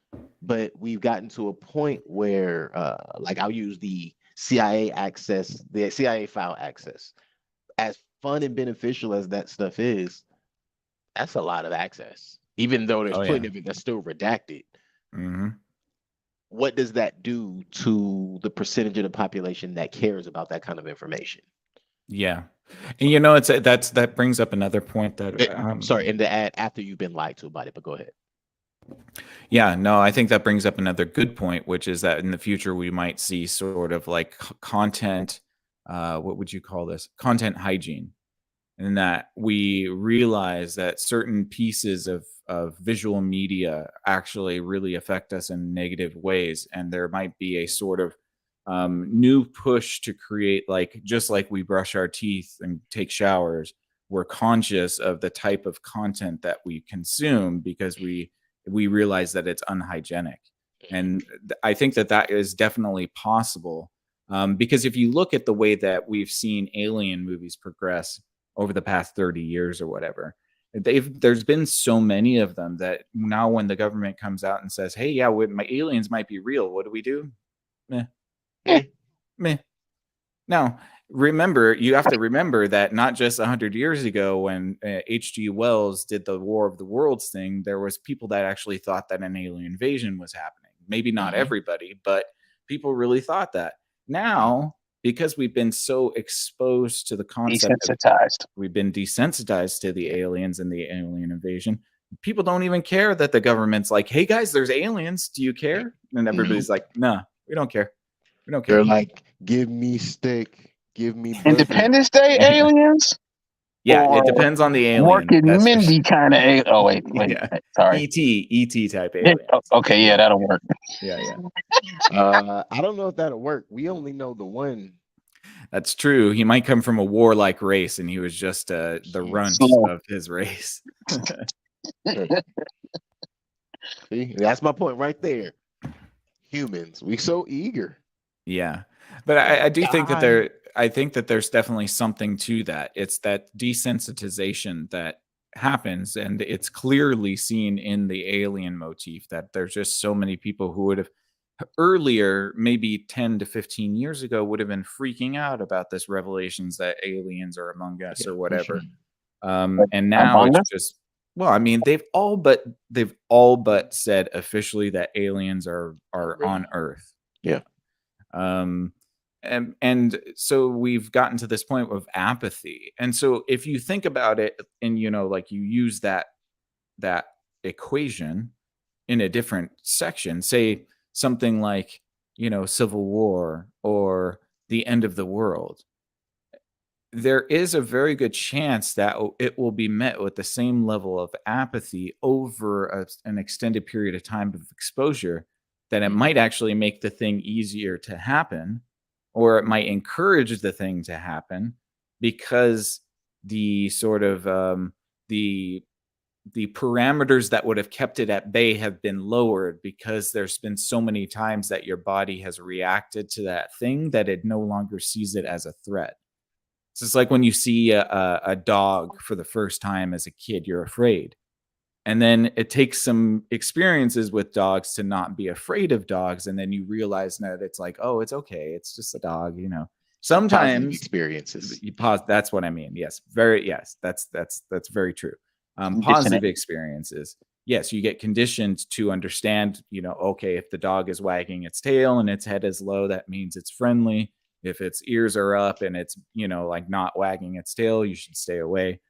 But we've gotten to a point where, like, I'll use the CIA access, the CIA file access. As fun and beneficial as that stuff is, that's a lot of access. Even though there's oh yeah. plenty of it that's still redacted, Hmm. what does that do to the percentage of the population that cares about that kind of information? Yeah. And that brings up another point that Sorry, and to add, after you've been lied to about it, but go ahead. yeah, no, I think that brings up another good point, which is that in the future we might see sort of like content, what would you call this? Content hygiene. And that we realize that certain pieces of visual media actually really affect us in negative ways, and there might be a sort of new push to create, like, just like we brush our teeth and take showers, we're conscious of the type of content that we consume because we realize that it's unhygienic. And I think that that is definitely possible, because if you look at the way that we've seen alien movies progress over the past 30 years or whatever, there's been so many of them that now when the government comes out and says, hey, yeah, my aliens might be real, what do? Meh, Eh, meh. Now, you have to remember that not just 100 years ago when H.G. Wells did the War of the Worlds thing, there was people that actually thought that an alien invasion was happening. Maybe not Mhm. everybody, but people really thought that. Now, because we've been so exposed to the concept of, desensitized. we've been desensitized to the aliens and the alien invasion, people don't even care that the government's like, hey guys, there's aliens. Do you care? And everybody's Nope. like, nah, we don't care. We don't They're care. like, give me steak, give me butcher. Independence Day aliens Yeah, it or depends on the alien. working That's for sure. Mindy kind of. Oh wait. Yeah. Sorry. ET type aliens. Okay, yeah, Yeah. that'll work. Yeah. I don't know if that'll work. We only know the one. That's true. He might come from a warlike race and he was just the runt Slow. of his race. See, that's my point right there. Humans, we so eager. Yeah. But I do think that Die. I think that there's definitely something to that. It's that desensitization that happens, and it's clearly seen in the alien motif that there's just so many people who would have earlier, maybe 10 to 15 years ago, would have been freaking out about this revelations that aliens are among us Yeah, or for sure. whatever. And now Among it's Us. just, well, I mean, they've all but said officially that aliens are Already. on Earth. Yeah. Um, and so we've gotten to this point of apathy. And so if you think about it, and like you use that equation in a different section, say something like, civil war or the end of the world, there is a very good chance that it will be met with the same level of apathy over an extended period of time of exposure, that it might actually make the thing easier to happen, or it might encourage the thing to happen, because the sort of the parameters that would have kept it at bay have been lowered because there's been so many times that your body has reacted to that thing that it no longer sees it as a threat. So it's like when you see a dog for the first time as a kid, you're afraid. And then it takes some experiences with dogs to not be afraid of dogs. And then you realize that it's like, oh, it's okay. It's just a dog, you know. Positive Sometimes experiences. you pause. That's what I mean. Yes. That's very true. Conditioning. Positive experiences. Yes, you get conditioned to understand, you know, okay, if the dog is wagging its tail and its head is low, that means it's friendly. If its ears are up and it's, you know, like not wagging its tail, you should stay away.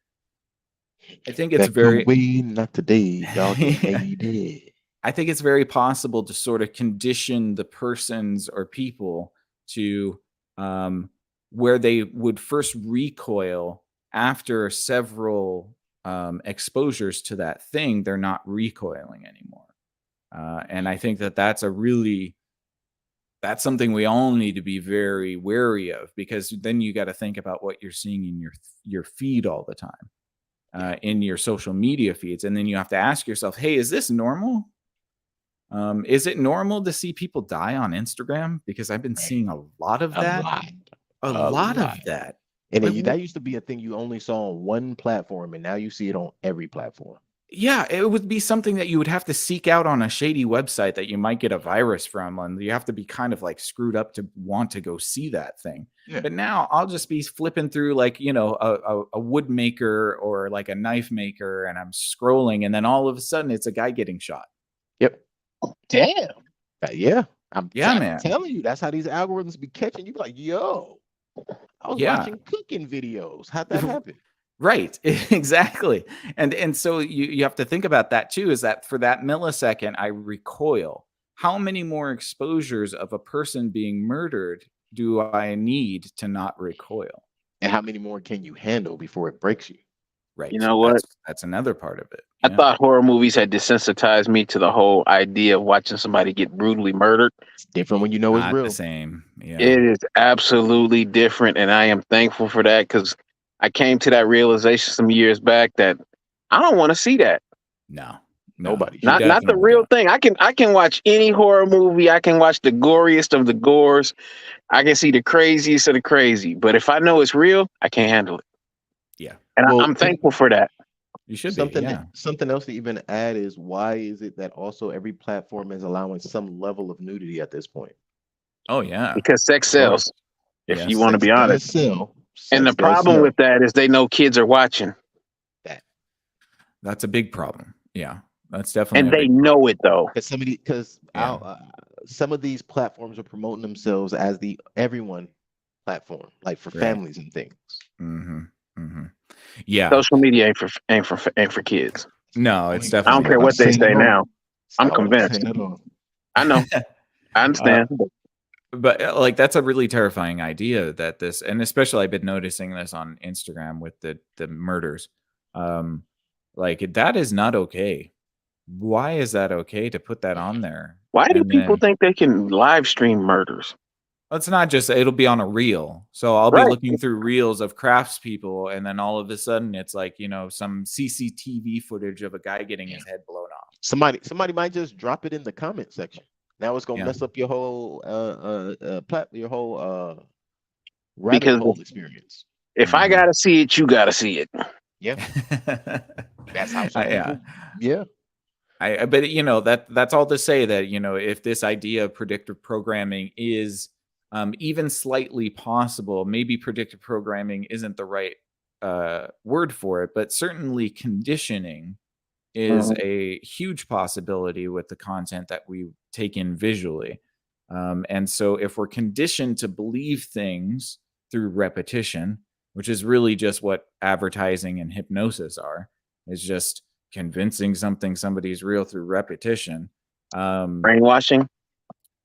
I think it's very away, not today, dog. I think it's very possible to sort of condition the persons or people to where they would first recoil after several exposures to that thing. They're not recoiling anymore, and I think that that's something we all need to be very wary of, because then you got to think about what you're seeing in your feed all the time, in your social media feeds, and then you have to ask yourself, hey, is this normal? Is it normal to see people die on Instagram? Because I've been seeing a lot of that. A lot of that. And Like, that used to be a thing you only saw on one platform, and now you see it on every platform. yeah, it would be something that you would have to seek out on a shady website that you might get a virus from, and you have to be kind of like screwed up to want to go see that thing. Yeah. But now I'll just be flipping through, like, you know, a wood maker or like a knife maker, and I'm scrolling, and then all of a sudden it's a guy getting shot. Yep. Damn. Yeah. I'm man. telling you, that's how these algorithms be catching you. Like, yo, I was watching cooking videos. How'd that happen? Right, exactly. And so you have to think about that too, is that for that millisecond, I recoil. How many more exposures of a person being murdered do I need to not recoil? And how many more can you handle before it breaks you? Right. You know what? That's another part of it. I thought horror movies had desensitized me to the whole idea of watching somebody get brutally murdered. It's different when you know it's Not real. the same. Yeah. It is absolutely different, and I am thankful for that, because I came to that realization some years back that I don't want to see that. No. Nobody. Not the real thing. I can watch any horror movie. I can watch the goriest of the gores. I can see the craziest of the crazy. But if I know it's real, I can't handle it. Yeah. And I'm thankful for that. You should something be. Yeah. Something else to even add is, why is it that also every platform is allowing some level of nudity at this point? Oh yeah. Because sex sells. If you want to be honest. And the Sex problem with that is they know kids are watching. That's a big problem. Yeah. That's definitely. And they know it though. Some of these platforms are promoting themselves as the everyone platform, like for families and things. Mm-hmm. Mm-hmm. Yeah. Social media ain't for kids. No, it's definitely. I don't care what they say now. I'm convinced. I know. I understand. But like, that's a really terrifying idea, that this, and especially I've been noticing this on Instagram with the murders. Like, that is not okay. Why is that okay to put that on there? Why do people think they can live stream murders? It's not just, it'll be on a reel. So I'll be looking through reels of craftspeople, and then all of a sudden it's like, you know, some CCTV footage of a guy getting his head blown off. Somebody might just drop it in the comment section. Now it's gonna mess up your whole rabbit hole experience. If I gotta see it, you gotta see it. Yeah. That's how but you know, that's all to say that, you know, if this idea of predictive programming is even slightly possible, maybe predictive programming isn't the right word for it, but certainly conditioning is a huge possibility with the content that we take in visually. And so if we're conditioned to believe things through repetition, which is really just what advertising and hypnosis are, is just convincing somebody's real through repetition. Brainwashing.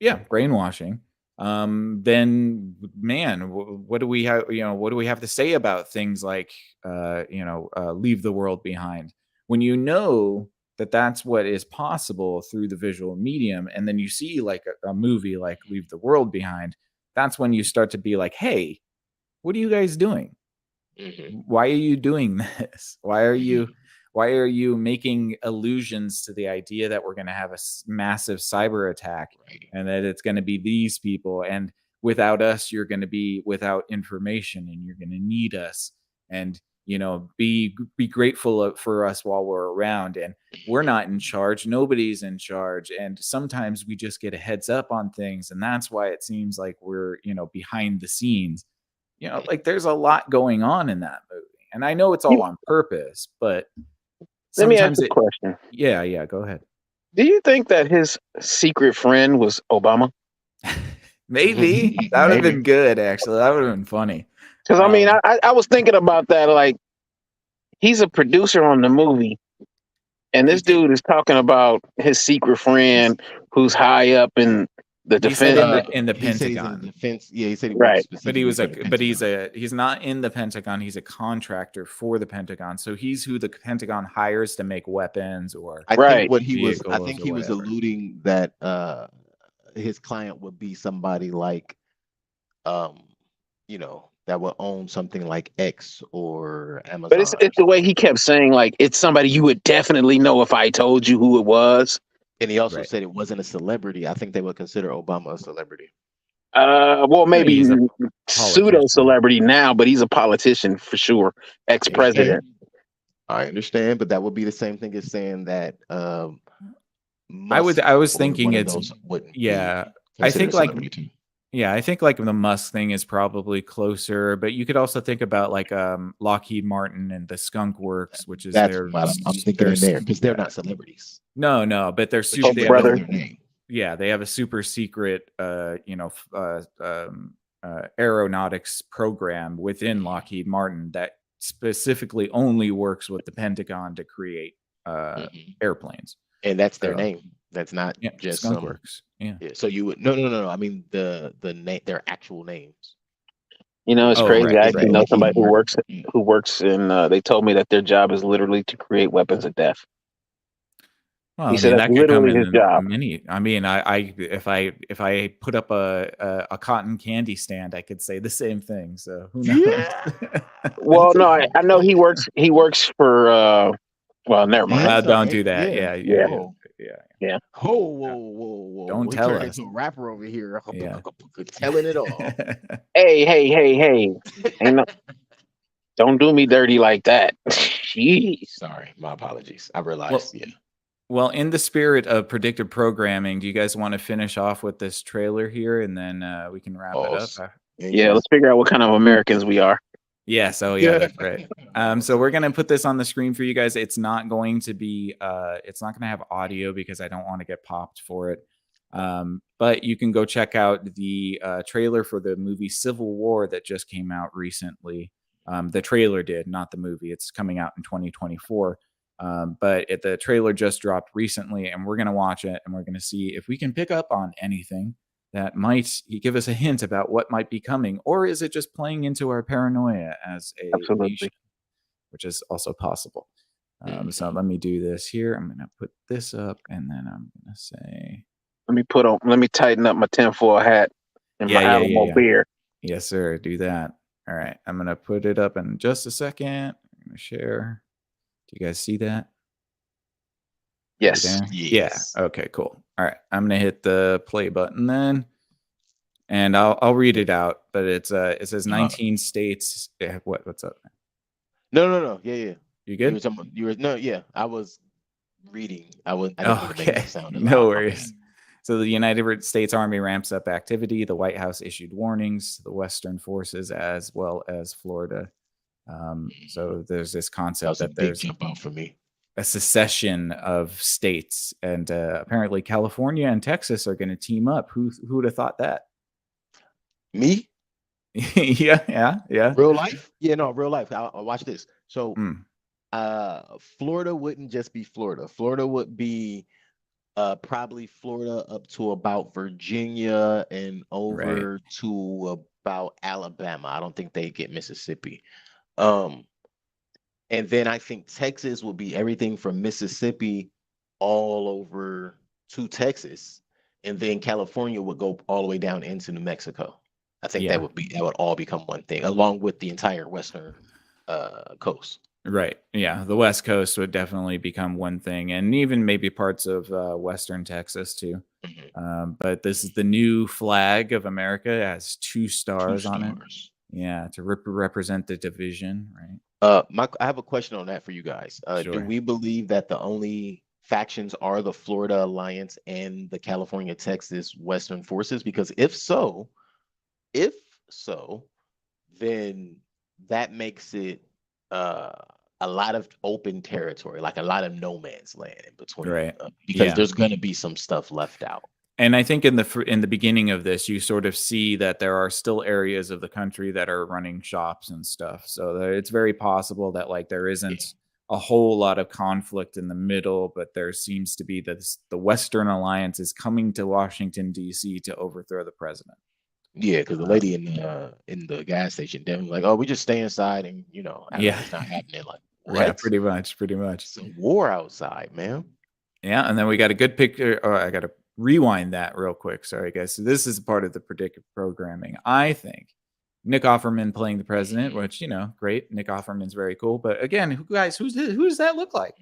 Yeah, brainwashing. Then, man, what do we have? You know, what do we have to say about things like, leave the world behind? When you know that that's what is possible through the visual medium, and then you see like a movie like Leave the World Behind, that's when you start to be like, hey, what are you guys doing? Why are you doing this? Why are you Why are you making allusions to the idea that we're going to have a massive cyber attack and that it's going to be these people, and without us you're going to be without information and you're going to need us, and be grateful for us while we're around, and we're not in charge, nobody's in charge, and sometimes we just get a heads up on things, and that's why it seems like we're behind the scenes. Like there's a lot going on in that movie, and I know it's all on purpose, but Let me ask sometimes you a question. yeah, go ahead. Do you think that his secret friend was Obama? Maybe that would have been good, actually. That would have been funny. Because I mean, I was thinking about that. Like, he's a producer on the movie, and this dude is talking about his secret friend who's high up in the He said defense. in the He said he's in Pentagon. the defense. Yeah, he said he Right. works But he was specifically for the Pentagon. he's not in the Pentagon. He's a contractor for the Pentagon. So he's who the Pentagon hires to make weapons or I Right. think what he was, I vehicles think or he was whatever. alluding that his client would be somebody like, that would own something like X or Amazon. But it's the way he kept saying, like, it's somebody you would definitely know if I told you who it was. And he also Right. said it wasn't a celebrity. I think they would consider Obama a celebrity. Well, maybe He's a pseudo celebrity now, but he's a politician for sure, ex-president. I understand, but that would be the same thing as saying that I Musk was or thinking one of it's those wouldn't be yeah. I considered think a like celebrity too. yeah, I think like the Musk thing is probably closer, but you could also think about like Lockheed Martin and the Skunk Works, which is That's their what I'm thinking in there, because they're not celebrities. No, but they're But super. you They would brother. know their name. Yeah, they have a super secret, aeronautics program within Lockheed Martin that specifically only works with the Pentagon to create airplanes. And that's their So, name. That's not yeah, just Skunk some. Works. Yeah. So you would no. I mean the name, their actual names. It's Oh, crazy. right, I actually right. know Lockheed somebody Martin. who works in. They told me that their job is literally to create weapons of death. Well, He I said mean that's that could come literally his in job. many. I mean, if I put up a cotton candy stand, I could say the same thing. So who knows? Yeah. Well, no, I know he works. He works for. Well, never mind. NASA, Don't right? do that. Yeah. Yeah. Whoa. Don't We tell turned us. into a rapper over here. Yeah. Telling it all. Hey! Ain't no, don't do me dirty like that. Jeez. Sorry, my apologies. I realized. Yeah. Well, in the spirit of predictive programming, do you guys want to finish off with this trailer here, and then we can wrap it up? Yeah, let's figure out what kind of Americans we are. Yes. Oh, yeah, that's right. So we're gonna put this on the screen for you guys. It's not going to be. It's not going to have audio because I don't want to get popped for it. But you can go check out the trailer for the movie Civil War that just came out recently. The trailer did, not the movie. It's coming out in 2024. But the trailer just dropped recently, and we're going to watch it, and we're going to see if we can pick up on anything that might give us a hint about what might be coming, or is it just playing into our paranoia as a nation, which is also possible. So let me do this here. I'm going to put this up, and then I'm going to say, let me tighten up my tinfoil hat and my Alamo beer. Yes, sir. Do that. All right. I'm going to put it up in just a second. I'm going to share. Do you guys see that? Yes. Yeah. Okay, cool. All right. I'm going to hit the play button then. And I'll read it out, but it says 19 states. Yeah, what's up? No. Yeah. You good? I was reading. I didn't mean to make it sound no loud. worries. So the United States Army ramps up activity. The White House issued warnings to the Western forces as well as Florida. So there's this concept that there's jump out for me. A secession of states, and apparently California and Texas are going to team up. Who would have thought that? Me? Yeah. Real life? Yeah, no, real life. I'll watch this. So, Florida wouldn't just be Florida. Florida would be probably Florida up to about Virginia and over to about Alabama. I don't think they get Mississippi. And then I think Texas will be everything from Mississippi all over to Texas, and then California would go all the way down into New Mexico. I think that would all become one thing, along with the entire western coast. Right. Yeah. The West Coast would definitely become one thing, and even maybe parts of Western Texas too. But this is the new flag of America. It has 2 2 stars on it. stars. Yeah, to represent the division, right? I have a question on that for you guys. Do Sure. we believe that the only factions are the Florida Alliance and the California, Texas Western forces? Because if so, then that makes it uh, a lot of open territory, like a lot of no man's land in between, Right. because Yeah. there's going to be some stuff left out. And I think in the beginning of this, you sort of see that there are still areas of the country that are running shops and stuff. So it's very possible that like there Yeah. isn't a whole lot of conflict in the middle, but there seems to be this the Western Alliance is coming to Washington D.C. to overthrow the president. Yeah, because the Uh, lady in the gas station definitely like, oh, we just stay inside and act like yeah, it's not happening. Like, yeah, what? pretty much. It's a war outside, man. Yeah, and then we got a good picture. Oh, I got to rewind that real quick. Sorry, guys. So this is part of the predictive programming. I think Nick Offerman playing the president, which great. Nick Offerman's very cool. But again, who does that look like?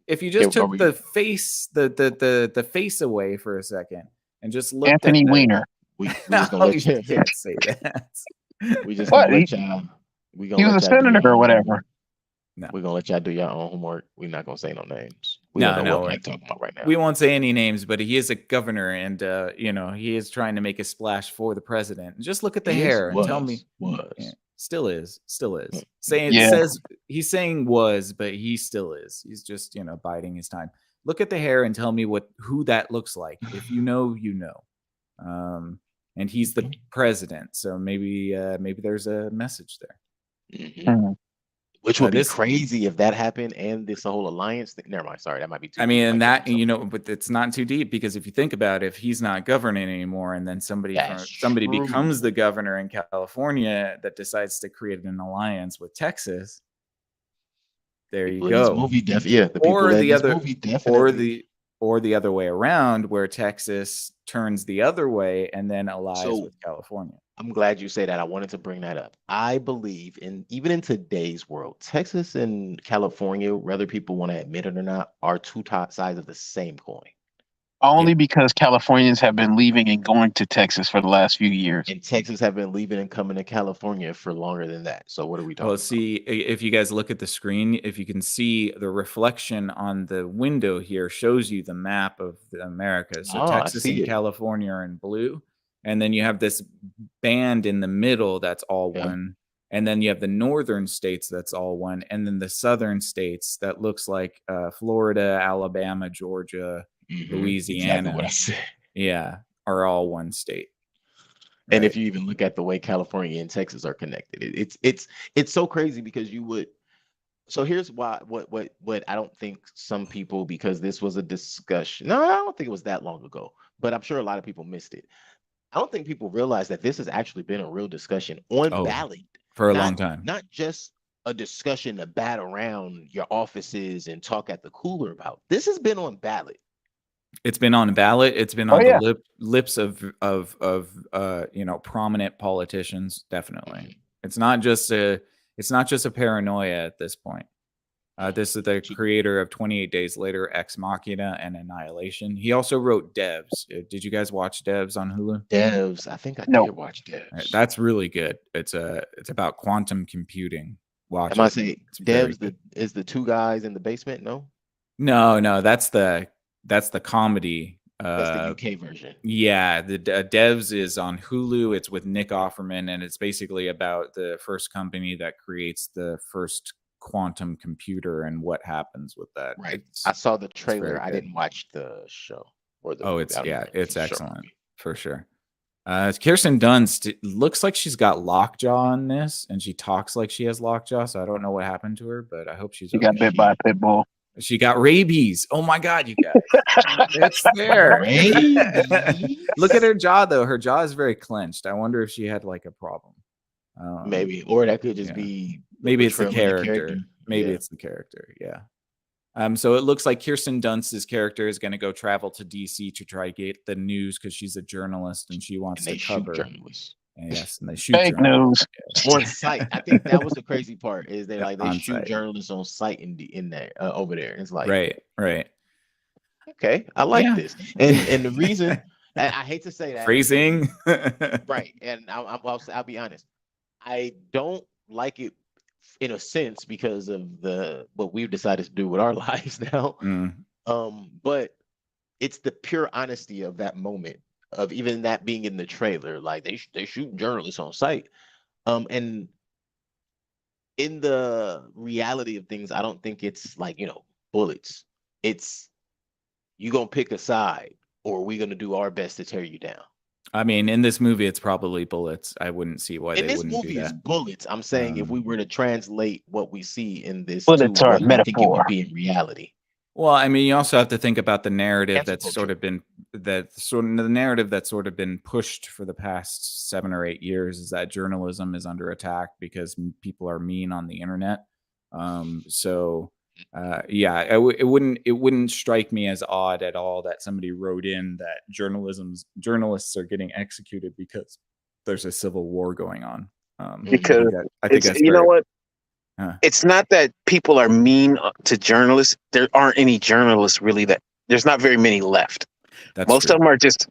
If you just Yeah, took the face, the face away for a second, and just looked at Anthony the, Weiner. we just gonna oh, let you you. can't say that. We just What? gonna let y'all. We He gonna was let a y'all do senator your or own whatever. homework. No. We're gonna let y'all do your own homework. We're not gonna say no names. We don't know what Mike talking about right now. We won't say any names, but he is a governor, and he is trying to make a splash for the president. Just look at the hair and tell me. Yeah, still is. Saying Yeah. says he's saying was, but he still is. He's just biding his time. Look at the hair and tell me who that looks like. If you know, you know. And he's the president, so maybe there's a message there. Mm-hmm. Which would be crazy if that happened and this whole alliance thing. Never mind. Sorry, that might be too deep. I mean, and that but it's not too deep, because if you think about it, if he's not governing anymore, and then somebody becomes the governor in California that decides to create an alliance with Texas, there you go. Movie or the other way around, where Texas turns the other way and then allies with California. I'm glad you say that. I wanted to bring that up. I believe even in today's world, Texas and California, whether people want to admit it or not, are two sides of the same coin. Only because Californians have been leaving and going to Texas for the last few years. And Texas have been leaving and coming to California for longer than that. So what are we talking about? See, if you guys look at the screen, if you can see the reflection on the window here shows you the map of the Americas. So Texas and California are in blue. And then you have this band in the middle that's all one. And then you have the northern states that's all one. And then the southern states that looks like Florida, Alabama, Georgia, Louisiana. Exactly what I said. Yeah, are all one state. Right? And if you even look at the way California and Texas are connected, it's so crazy, because you would. So here's why. What I don't think some people, because this was a discussion. No, I don't think it was that long ago, but I'm sure a lot of people missed it. I don't think people realize that this has actually been a real discussion on ballot for a long time. Not just a discussion to bat around your offices and talk at the cooler about. This has been on ballot. It's been on ballot. It's been on the lips of prominent politicians. Definitely, it's not just a paranoia at this point. This is the creator of 28 Days Later, Ex Machina, and Annihilation. He also wrote Devs. Did you guys watch Devs on Hulu? Devs, I think I did watch Devs. That's really good. It's about quantum computing. Watch it. Am I saying Devs is the two guys in the basement? No, that's the comedy. That's the UK version. Yeah, the Devs is on Hulu. It's with Nick Offerman, and it's basically about the first company that creates the first quantum computer and what happens with that. Right. I saw the trailer. I didn't watch the show. It's excellent for sure. Kirsten Dunst looks like she's got lockjaw on this, and she talks like she has lockjaw. So I don't know what happened to her, but I hope she got bit by a pit bull. She got rabies. Oh my God, you guys. It's there. Look at her jaw, though. Her jaw is very clenched. I wonder if she had like a problem. Maybe. Or that could just be. Maybe it's the character. Maybe it's the character. Yeah. So it looks like Kirsten Dunst's character is going to go travel to DC to try to get the news, because she's a journalist and she wants to cover. And yes, and they shoot Fake news. On site. I think that was the crazy part is they they on shoot site. journalists on site in there over there. It's like Right. okay, I like Yeah. this, and the reason I hate to say that Phrasing. right, and I'll be honest, I don't like it in a sense because of the what we've decided to do with our lives now. Mm. But it's the pure honesty of that moment of even that being in the trailer, like they shoot journalists on site, and in the reality of things, I don't think it's like bullets. It's you gonna pick a side, or we gonna do our best to tear you down. I mean, in this movie, it's probably bullets. I wouldn't see why In they this wouldn't do movie is that. bullets. I'm saying if we were to translate what we see in this to Bullets are a what we think it would metaphor. be in reality. Well, I mean, you also have to think about the narrative Cancel that's culture. sort of been the narrative that's sort of been pushed for the past 7 or 8 years is that journalism is under attack because people are mean on the internet. Yeah, it wouldn't strike me as odd at all that somebody wrote in that journalists are getting executed because there's a civil war going on. Because I think that's you know very. what? Huh, It's not that people are mean to journalists. There aren't any journalists really there's not very many left. that's Most true. of them are just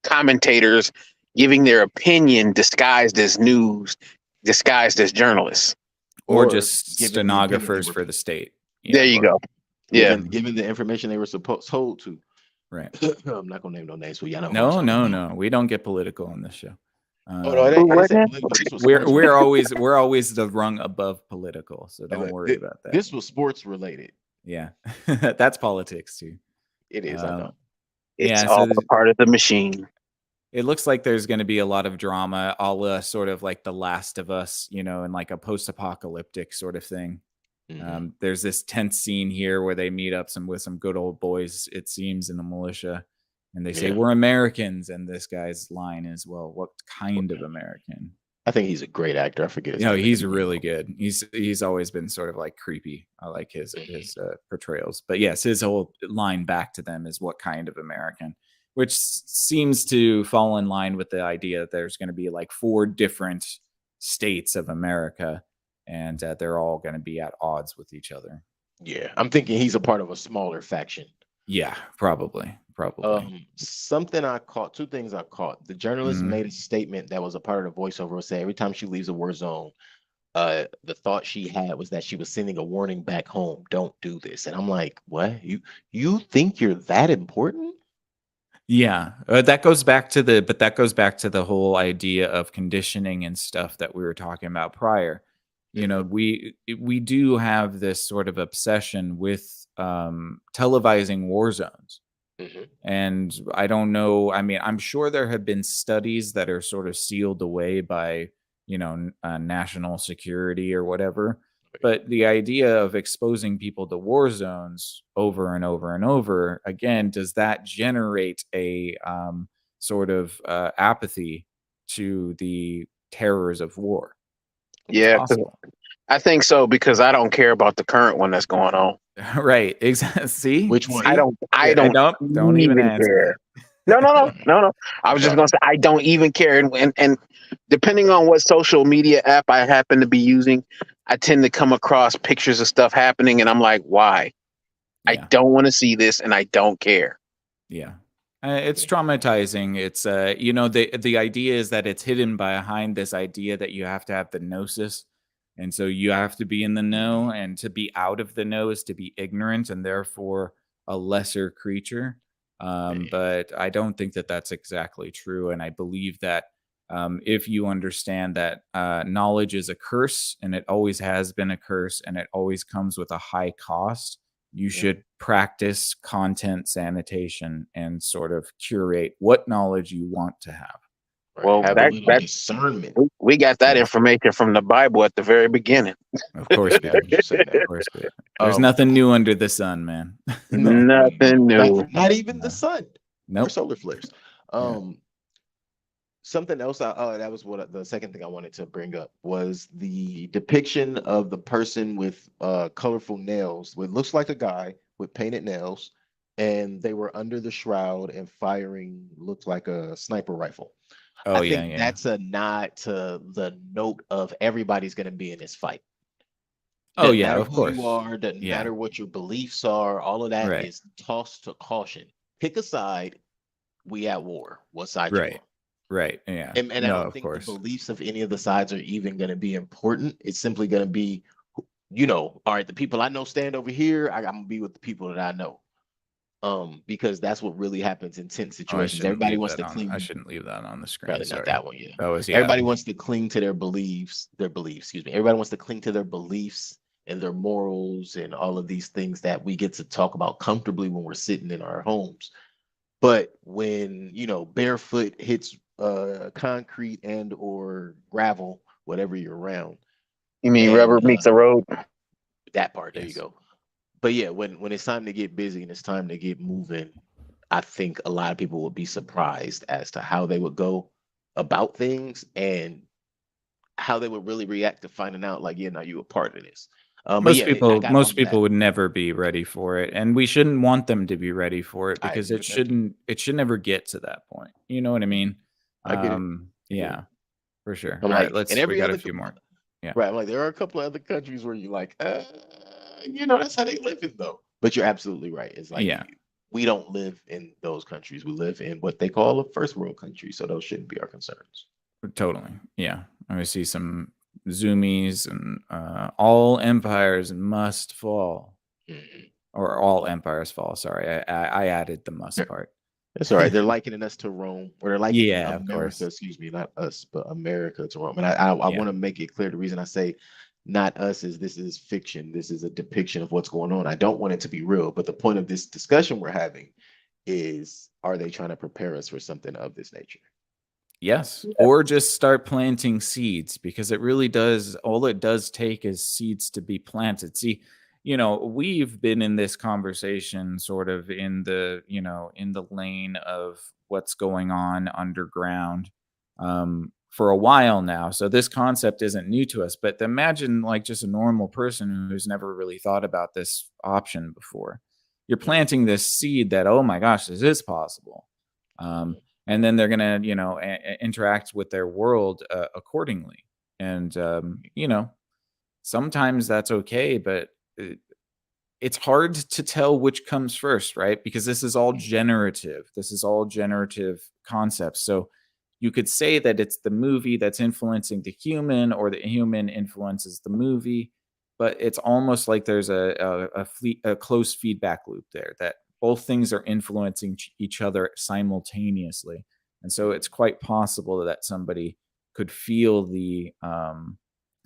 commentators giving their opinion disguised as news, disguised as journalists. Or just given the opinion they stenographers were- for the state. There you go. Yeah. Given the information they were told to. Right. I'm not gonna name no names, so y'all know. No. We don't get political on this show. Oh no, I didn't say political. This was sports We're always the rung above political, so don't worry about that. This was sports related. Yeah, that's politics too. It is. I know. It's all a part of the machine. It looks like there's going to be a lot of drama, a la sort of like The Last of Us, in like a post-apocalyptic sort of thing. Mhm. There's this tense scene here where they meet up with some good old boys, it seems, in the militia, and they say we're Americans, and this guy's line is, "Well, what kind of American?" I think he's a great actor. I forget his No, name. he's really good. He's always been sort of like creepy. I like his portrayals. But yes, his whole line back to them is "What kind of American?" which seems to fall in line with the idea that there's going to be like 4 different states of America, and they're all going to be at odds with each other. Yeah, I'm thinking he's a part of a smaller faction. Yeah, probably. Something I caught, 2 things I caught. The journalist made a statement that was a part of the voiceover, saying every time she leaves a war zone, the thought she had was that she was sending a warning back home. Don't do this. And I'm like, what? You think you're that important? Yeah, that goes back to the whole idea of conditioning and stuff that we were talking about prior. We do have this sort of obsession with televising war zones. And I don't know. I mean, I'm sure there have been studies that are sort of sealed away by, national security or whatever. But the idea of exposing people to war zones over and over and over again, does that generate a sort of apathy to the terrors of war? Yeah, I think so, because I don't care about the current one that's going on. Right. Exactly. See, which one? I don't even care. answer. No. I was just gonna say I don't even care, and depending on what social media app I happen to be using, I tend to come across pictures of stuff happening, and I'm like, why? Yeah. I don't want to see this, and I don't care. Yeah. It's traumatizing. It's the idea is that it's hidden behind this idea that you have to have the gnosis, and so you have to be in the know, and to be out of the know is to be ignorant and therefore a lesser creature. But I don't think that that's exactly true, and I believe that if you understand that knowledge is a curse, and it always has been a curse, and it always comes with a high cost, you should practice content sanitation and sort of curate what knowledge you want to have. Well, that's discernment. We got that information from the Bible at the very beginning. Of course we do. Of course we do. There's nothing new under the sun, man. Nothing new. Not even the sun. Nope. Or solar flares. Something else. That was what the second thing I wanted to bring up was the depiction of the person with colorful nails. What looks like a guy with painted nails, and they were under the shroud and firing looked like a sniper rifle. I Oh yeah, think yeah. that's a nod to the note of everybody's going to be in this fight. Oh Doesn't yeah, matter of who you course. are, doesn't Yeah. matter what your beliefs are, all of that Right. is tossed to caution. Pick a side, we at war. What side you Right. on? Right. Yeah. And I No, don't of think the course. beliefs of any of the sides are even going to be important. It's simply going to be, all right, the people I know stand over here. I'm gonna be with the people that I know. Because that's what really happens in tense Oh, I situations. shouldn't Everybody leave wants that to on. I cling, shouldn't leave that on the screen. rather not Sorry. that one, yeah. That was Everybody wants to cling to their beliefs, excuse me. Everybody wants to cling to their beliefs and their morals and all of these things that we get to talk about comfortably when we're sitting in our homes. But when, barefoot hits concrete and or gravel, whatever you're around, You mean rubber and meets the road? that part, there you Yes. go. But yeah, when it's time to get busy and it's time to get moving, I think a lot of people would be surprised as to how they would go about things and how they would really react to finding out, like, yeah, now you a part of this. But Most yeah, I people got all most of that. people would never be ready for it, and we shouldn't want them to be ready for it I because agree with that too. it should never get to that point. You know what I mean? I get it. I get it. Yeah, for sure. I'm All right, like, and we every got a other few more. Yeah. right, I'm like, there are a couple of other countries where you're like, that's how they live in though. But you're absolutely right. It's like Yeah, we don't live in those countries. We live in what they call a first world country. So those shouldn't be our concerns. totally. Yeah. I see some zoomies and all empires must fall, Mhm. or all empires fall. Sorry, I added the must part. That's all right. They're likening us to Rome, or they're likening Yeah, of America, course. excuse me, not us, but America to Rome. And I Yeah. want to make it clear the reason I say not us is this is fiction. This is a depiction of what's going on. I don't want it to be real. But the point of this discussion we're having is, are they trying to prepare us for something of this nature? Yes, or just start planting seeds, because it really does, all it does take is seeds to be planted. See, we've been in this conversation sort of in the, in the lane of what's going on underground for a while now. So this concept isn't new to us, but imagine like just a normal person who's never really thought about this option before. You're planting this seed that, oh my gosh, this is possible. And then they're gonna interact with their world accordingly. And sometimes that's okay, but it's hard to tell which comes first, right? Because this is all generative concepts. So you could say that it's the movie that's influencing the human, or the human influences the movie, but it's almost like there's a close feedback loop there, that both things are influencing each other simultaneously. And so it's quite possible that somebody could feel the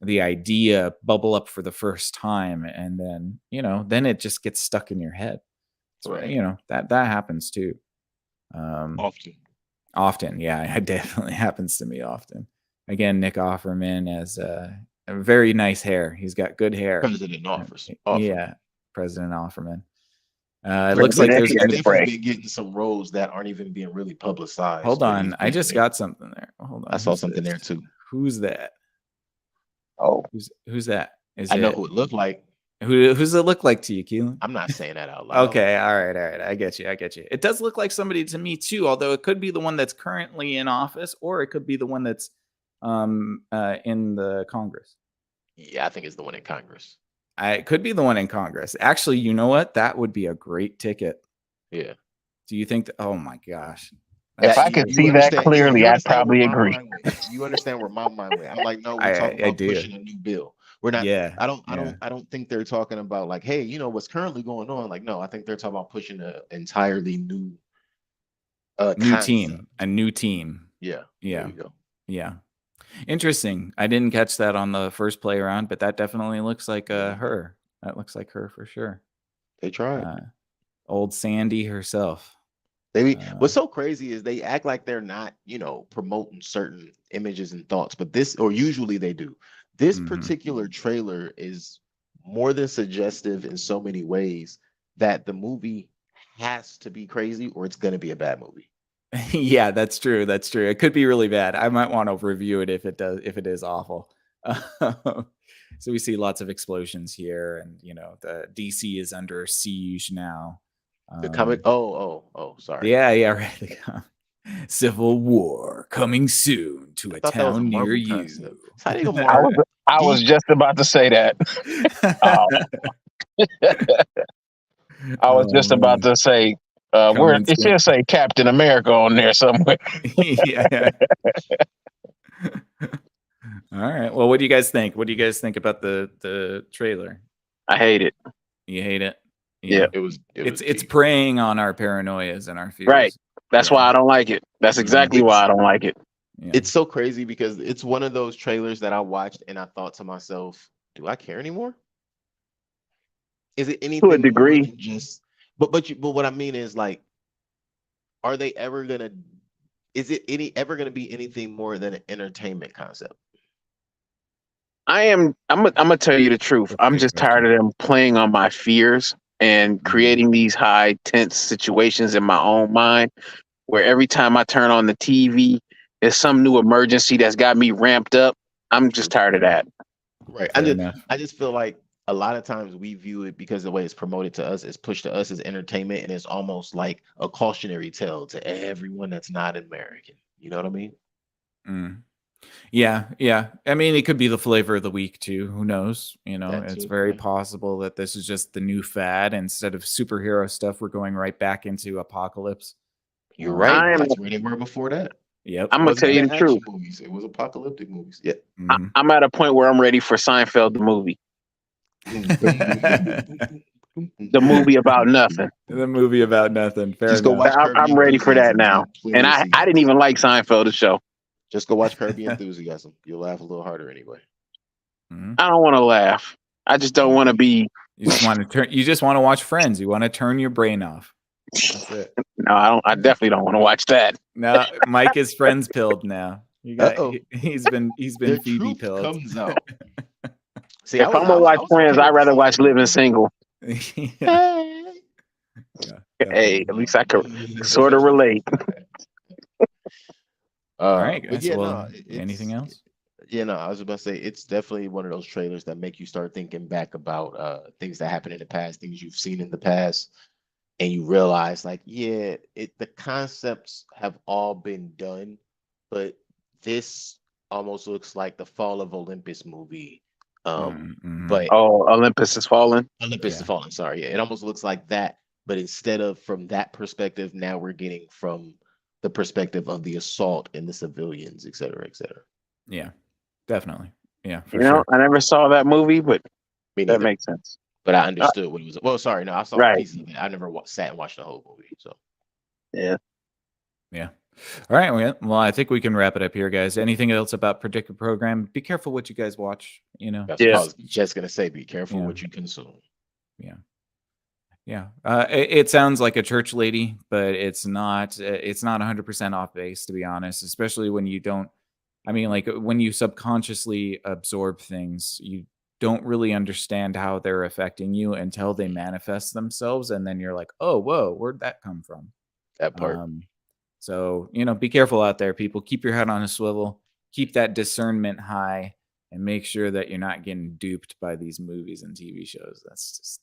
idea bubble up for the first time, and then it just gets stuck in your head. So, Right. that happens too. Often. Often, yeah, it definitely happens to me often. Again, Nick Offerman has a very nice hair. He's got good hair. President offers. Offer. Yeah, President Offerman. It But looks President like he's, there's he's going to. definitely spray. been getting some roles that aren't even being really publicized, Hold but he's on, I getting just there. got something there. Hold I on, saw who's something there this? too. Who's that? Oh, Who's that? Is I know it who it looked like. who's it look like to you, Keelan? I'm not saying that out loud. Okay, all right. I get you. It does look like somebody to me too, although it could be the one that's currently in office, or it could be the one that's in the Congress. Yeah, I think it's the one in Congress. It could be the one in Congress. Actually, you know what? That would be a great ticket. Yeah. Do you think that? Oh my gosh. if I could see that clearly, I'd probably agree. You understand where my mind went. I'm like, no, we're talking I about do. pushing a new bill. We're not. Yeah. I don't think they're talking about like, hey, what's currently going on. Like, no, I think they're talking about pushing an entirely new concept. A new team. Yeah. Yeah. There you go. Yeah. Interesting. I didn't catch that on the first play around, but that definitely looks like her. That looks like her for sure. They tried. Old Sandy herself. What's so crazy is they act like they're not, promoting certain images and thoughts, but usually they do. This particular trailer is more than suggestive in so many ways that the movie has to be crazy or it's going to be a bad movie. Yeah, that's true. It could be really bad. I might want to review it if it is awful. So we see lots of explosions here, and the DC is under siege now. The comic. Oh. Sorry. Yeah, right. Civil War coming soon to I a thought that was a town near Marvel you. concept. It's not even I more was I was deep. just about to say that. Um, I was Oh just about man, to say where coming it soon. should say Captain America on there somewhere. Yeah. All right. Well, what do you guys think? What do you guys think about the trailer? I hate it. You hate it? Yeah. Yeah. It was It's deep. preying on our paranoias and our Right. fears. That's Yeah. why I don't like it. That's exactly why I don't like it. Yeah. It's so crazy because it's one of those trailers that I watched and I thought to myself, do I care anymore? Is it To a anything more degree. than just but what I mean is like, are they ever gonna is it ever gonna be anything more than an entertainment concept? I'm gonna tell you the truth. That's a I'm good just tired question. of them playing on my fears and creating these high tense situations in my own mind where every time I turn on the TV, there's some new emergency that's got me ramped up. I'm just tired of that. Right. Fair enough. I just feel like a lot of times we view it because the way it's promoted to us, it's pushed to us as entertainment, and it's almost like a cautionary tale to everyone that's not American. You know what I mean? Mm. Yeah. I mean, it could be the flavor of the week too. Who knows? You know, That it's too. very Right. possible that this is just the new fad. Instead of superhero stuff, we're going right back into apocalypse. You're right. I am. That's where they were before that. Yep. I'm It gonna wasn't tell you even the truth. action movies. It was apocalyptic movies. Yeah. Mhm. I'm at a point where I'm ready for Seinfeld the movie, the movie about nothing. The movie about nothing. Fair Just go enough. watch Kirby I'm ready for that Enthusiasm. You now. have plenty And of I seasons. didn't even like Seinfeld the show. Just go watch Kirby Enthusiasm. You'll laugh a little harder anyway. Mhm. I don't want to laugh. I just don't want to be. You just want to turn. You just want to watch Friends. You want to turn your brain off. That's it. No, I don't. I definitely don't want to watch that. Now Mike is Friends pilled. Now you got. Uh-oh. He's been The Phoebe truth pilled. comes out. See, If I'm gonna watch Friends, okay I'd with rather watch season Living 1. Single. Yeah, Hey, definitely. at least I could sort of relate. All right, But guys. yeah, Well, no, anything else? yeah, no, I was about to say it's definitely one of those trailers that make you start thinking back about things that happened in the past, things you've seen in the past, and you realize like, yeah, the concepts have all been done, but this almost looks like the Fall of Olympus movie. Mhm. But Oh, Olympus has fallen. Olympus Yeah. has fallen, sorry. Yeah, it almost looks like that, but instead of from that perspective, now we're getting from the perspective of the assault and the civilians, et cetera, et cetera. Yeah, definitely. Yeah, for You know, sure. I never saw that movie, but Me that neither. makes sense. But I understood what it was. Well, sorry, no, I saw Right. pieces of it. I never sat and watched the whole movie. So Yeah. Yeah. All right. Well, I think we can wrap it up here, guys. Anything else about Predictive Program? Be careful what you guys watch. You know. that's what I Yeah. was just gonna say. Be careful Yeah. what you consume. Yeah. It sounds like a church lady, but it's not. It's not 100% off base, to be honest. Especially when you don't. I mean, like when you subconsciously absorb things, you don't really understand how they're affecting you until they manifest themselves, and then you're like, "Oh, whoa, where'd that come from?" That part. So, be careful out there, people. Keep your head on a swivel, keep that discernment high, and make sure that you're not getting duped by these movies and TV shows. That's just,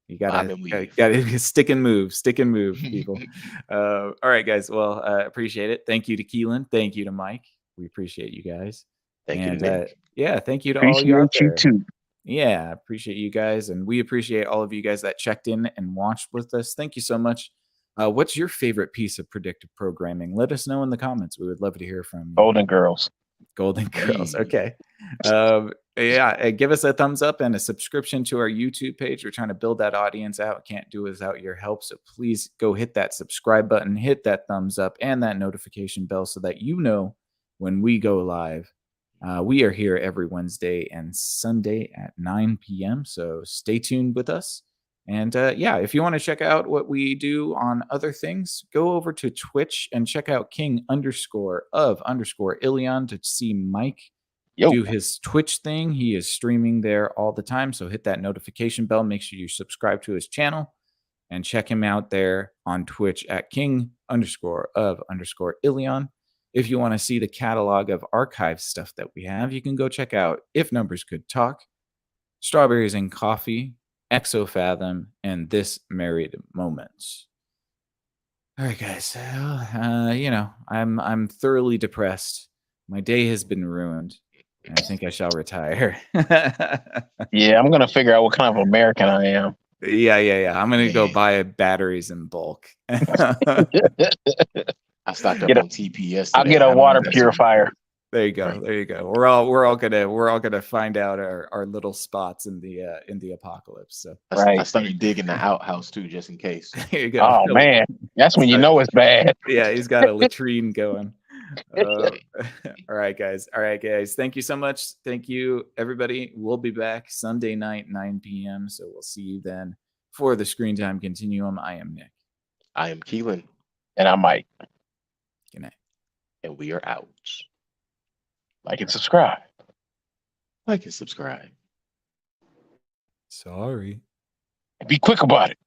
you gotta stick and move, people. All right, guys. Well, appreciate it. Thank you to Keelan. Thank you to Mike. We appreciate you guys. Thank you And to Nick. yeah, thank you to all you out Appreciate you there. too. Yeah, appreciate you guys, and we appreciate all of you guys that checked in and watched with us. Thank you so much. What's your favorite piece of predictive programming? Let us know in the comments. We would love to hear from you. Golden Girls. Golden Girls. Hey. Okay. Give us a thumbs up and a subscription to our YouTube page. We're trying to build that audience out. Can't do without your help. So please go hit that subscribe button, hit that thumbs up and that notification bell so that you know when we go live. We are here every Wednesday and Sunday at 9 p.m. So stay tuned with us. And if you want to check out what we do on other things, go over to Twitch and check out King_of_Ilion to see Mike do his Twitch thing. He is streaming there all the time. So hit that notification bell. Make sure you subscribe to his channel and check him out there on Twitch at King_of_Ilion. If you want to see the catalog of archive stuff that we have, you can go check out If Numbers Could Talk, Strawberries and Coffee, Exofathom, and This Married Moments. All right, guys. I'm thoroughly depressed. My day has been ruined. And I think I shall retire. Yeah, I'm gonna figure out what kind of American I am. Yeah. I'm gonna go buy batteries in bulk. I stocked up on TPS. I'll get a water purifier. There you go. Right. There you go. We're all gonna find out our little spots in the apocalypse. So I started digging the outhouse too, just in case. there you go. Oh man, that's when you know it's bad. Yeah, he's got a latrine going. All right, guys. Thank you so much. Thank you, everybody. We'll be back Sunday night, 9 p.m. So we'll see you then for the Screen Time Continuum. I am Nick. I am Keelan. And I'm Mike. Good night. And we are out. Like and subscribe. Like and subscribe. Sorry. Be quick about it.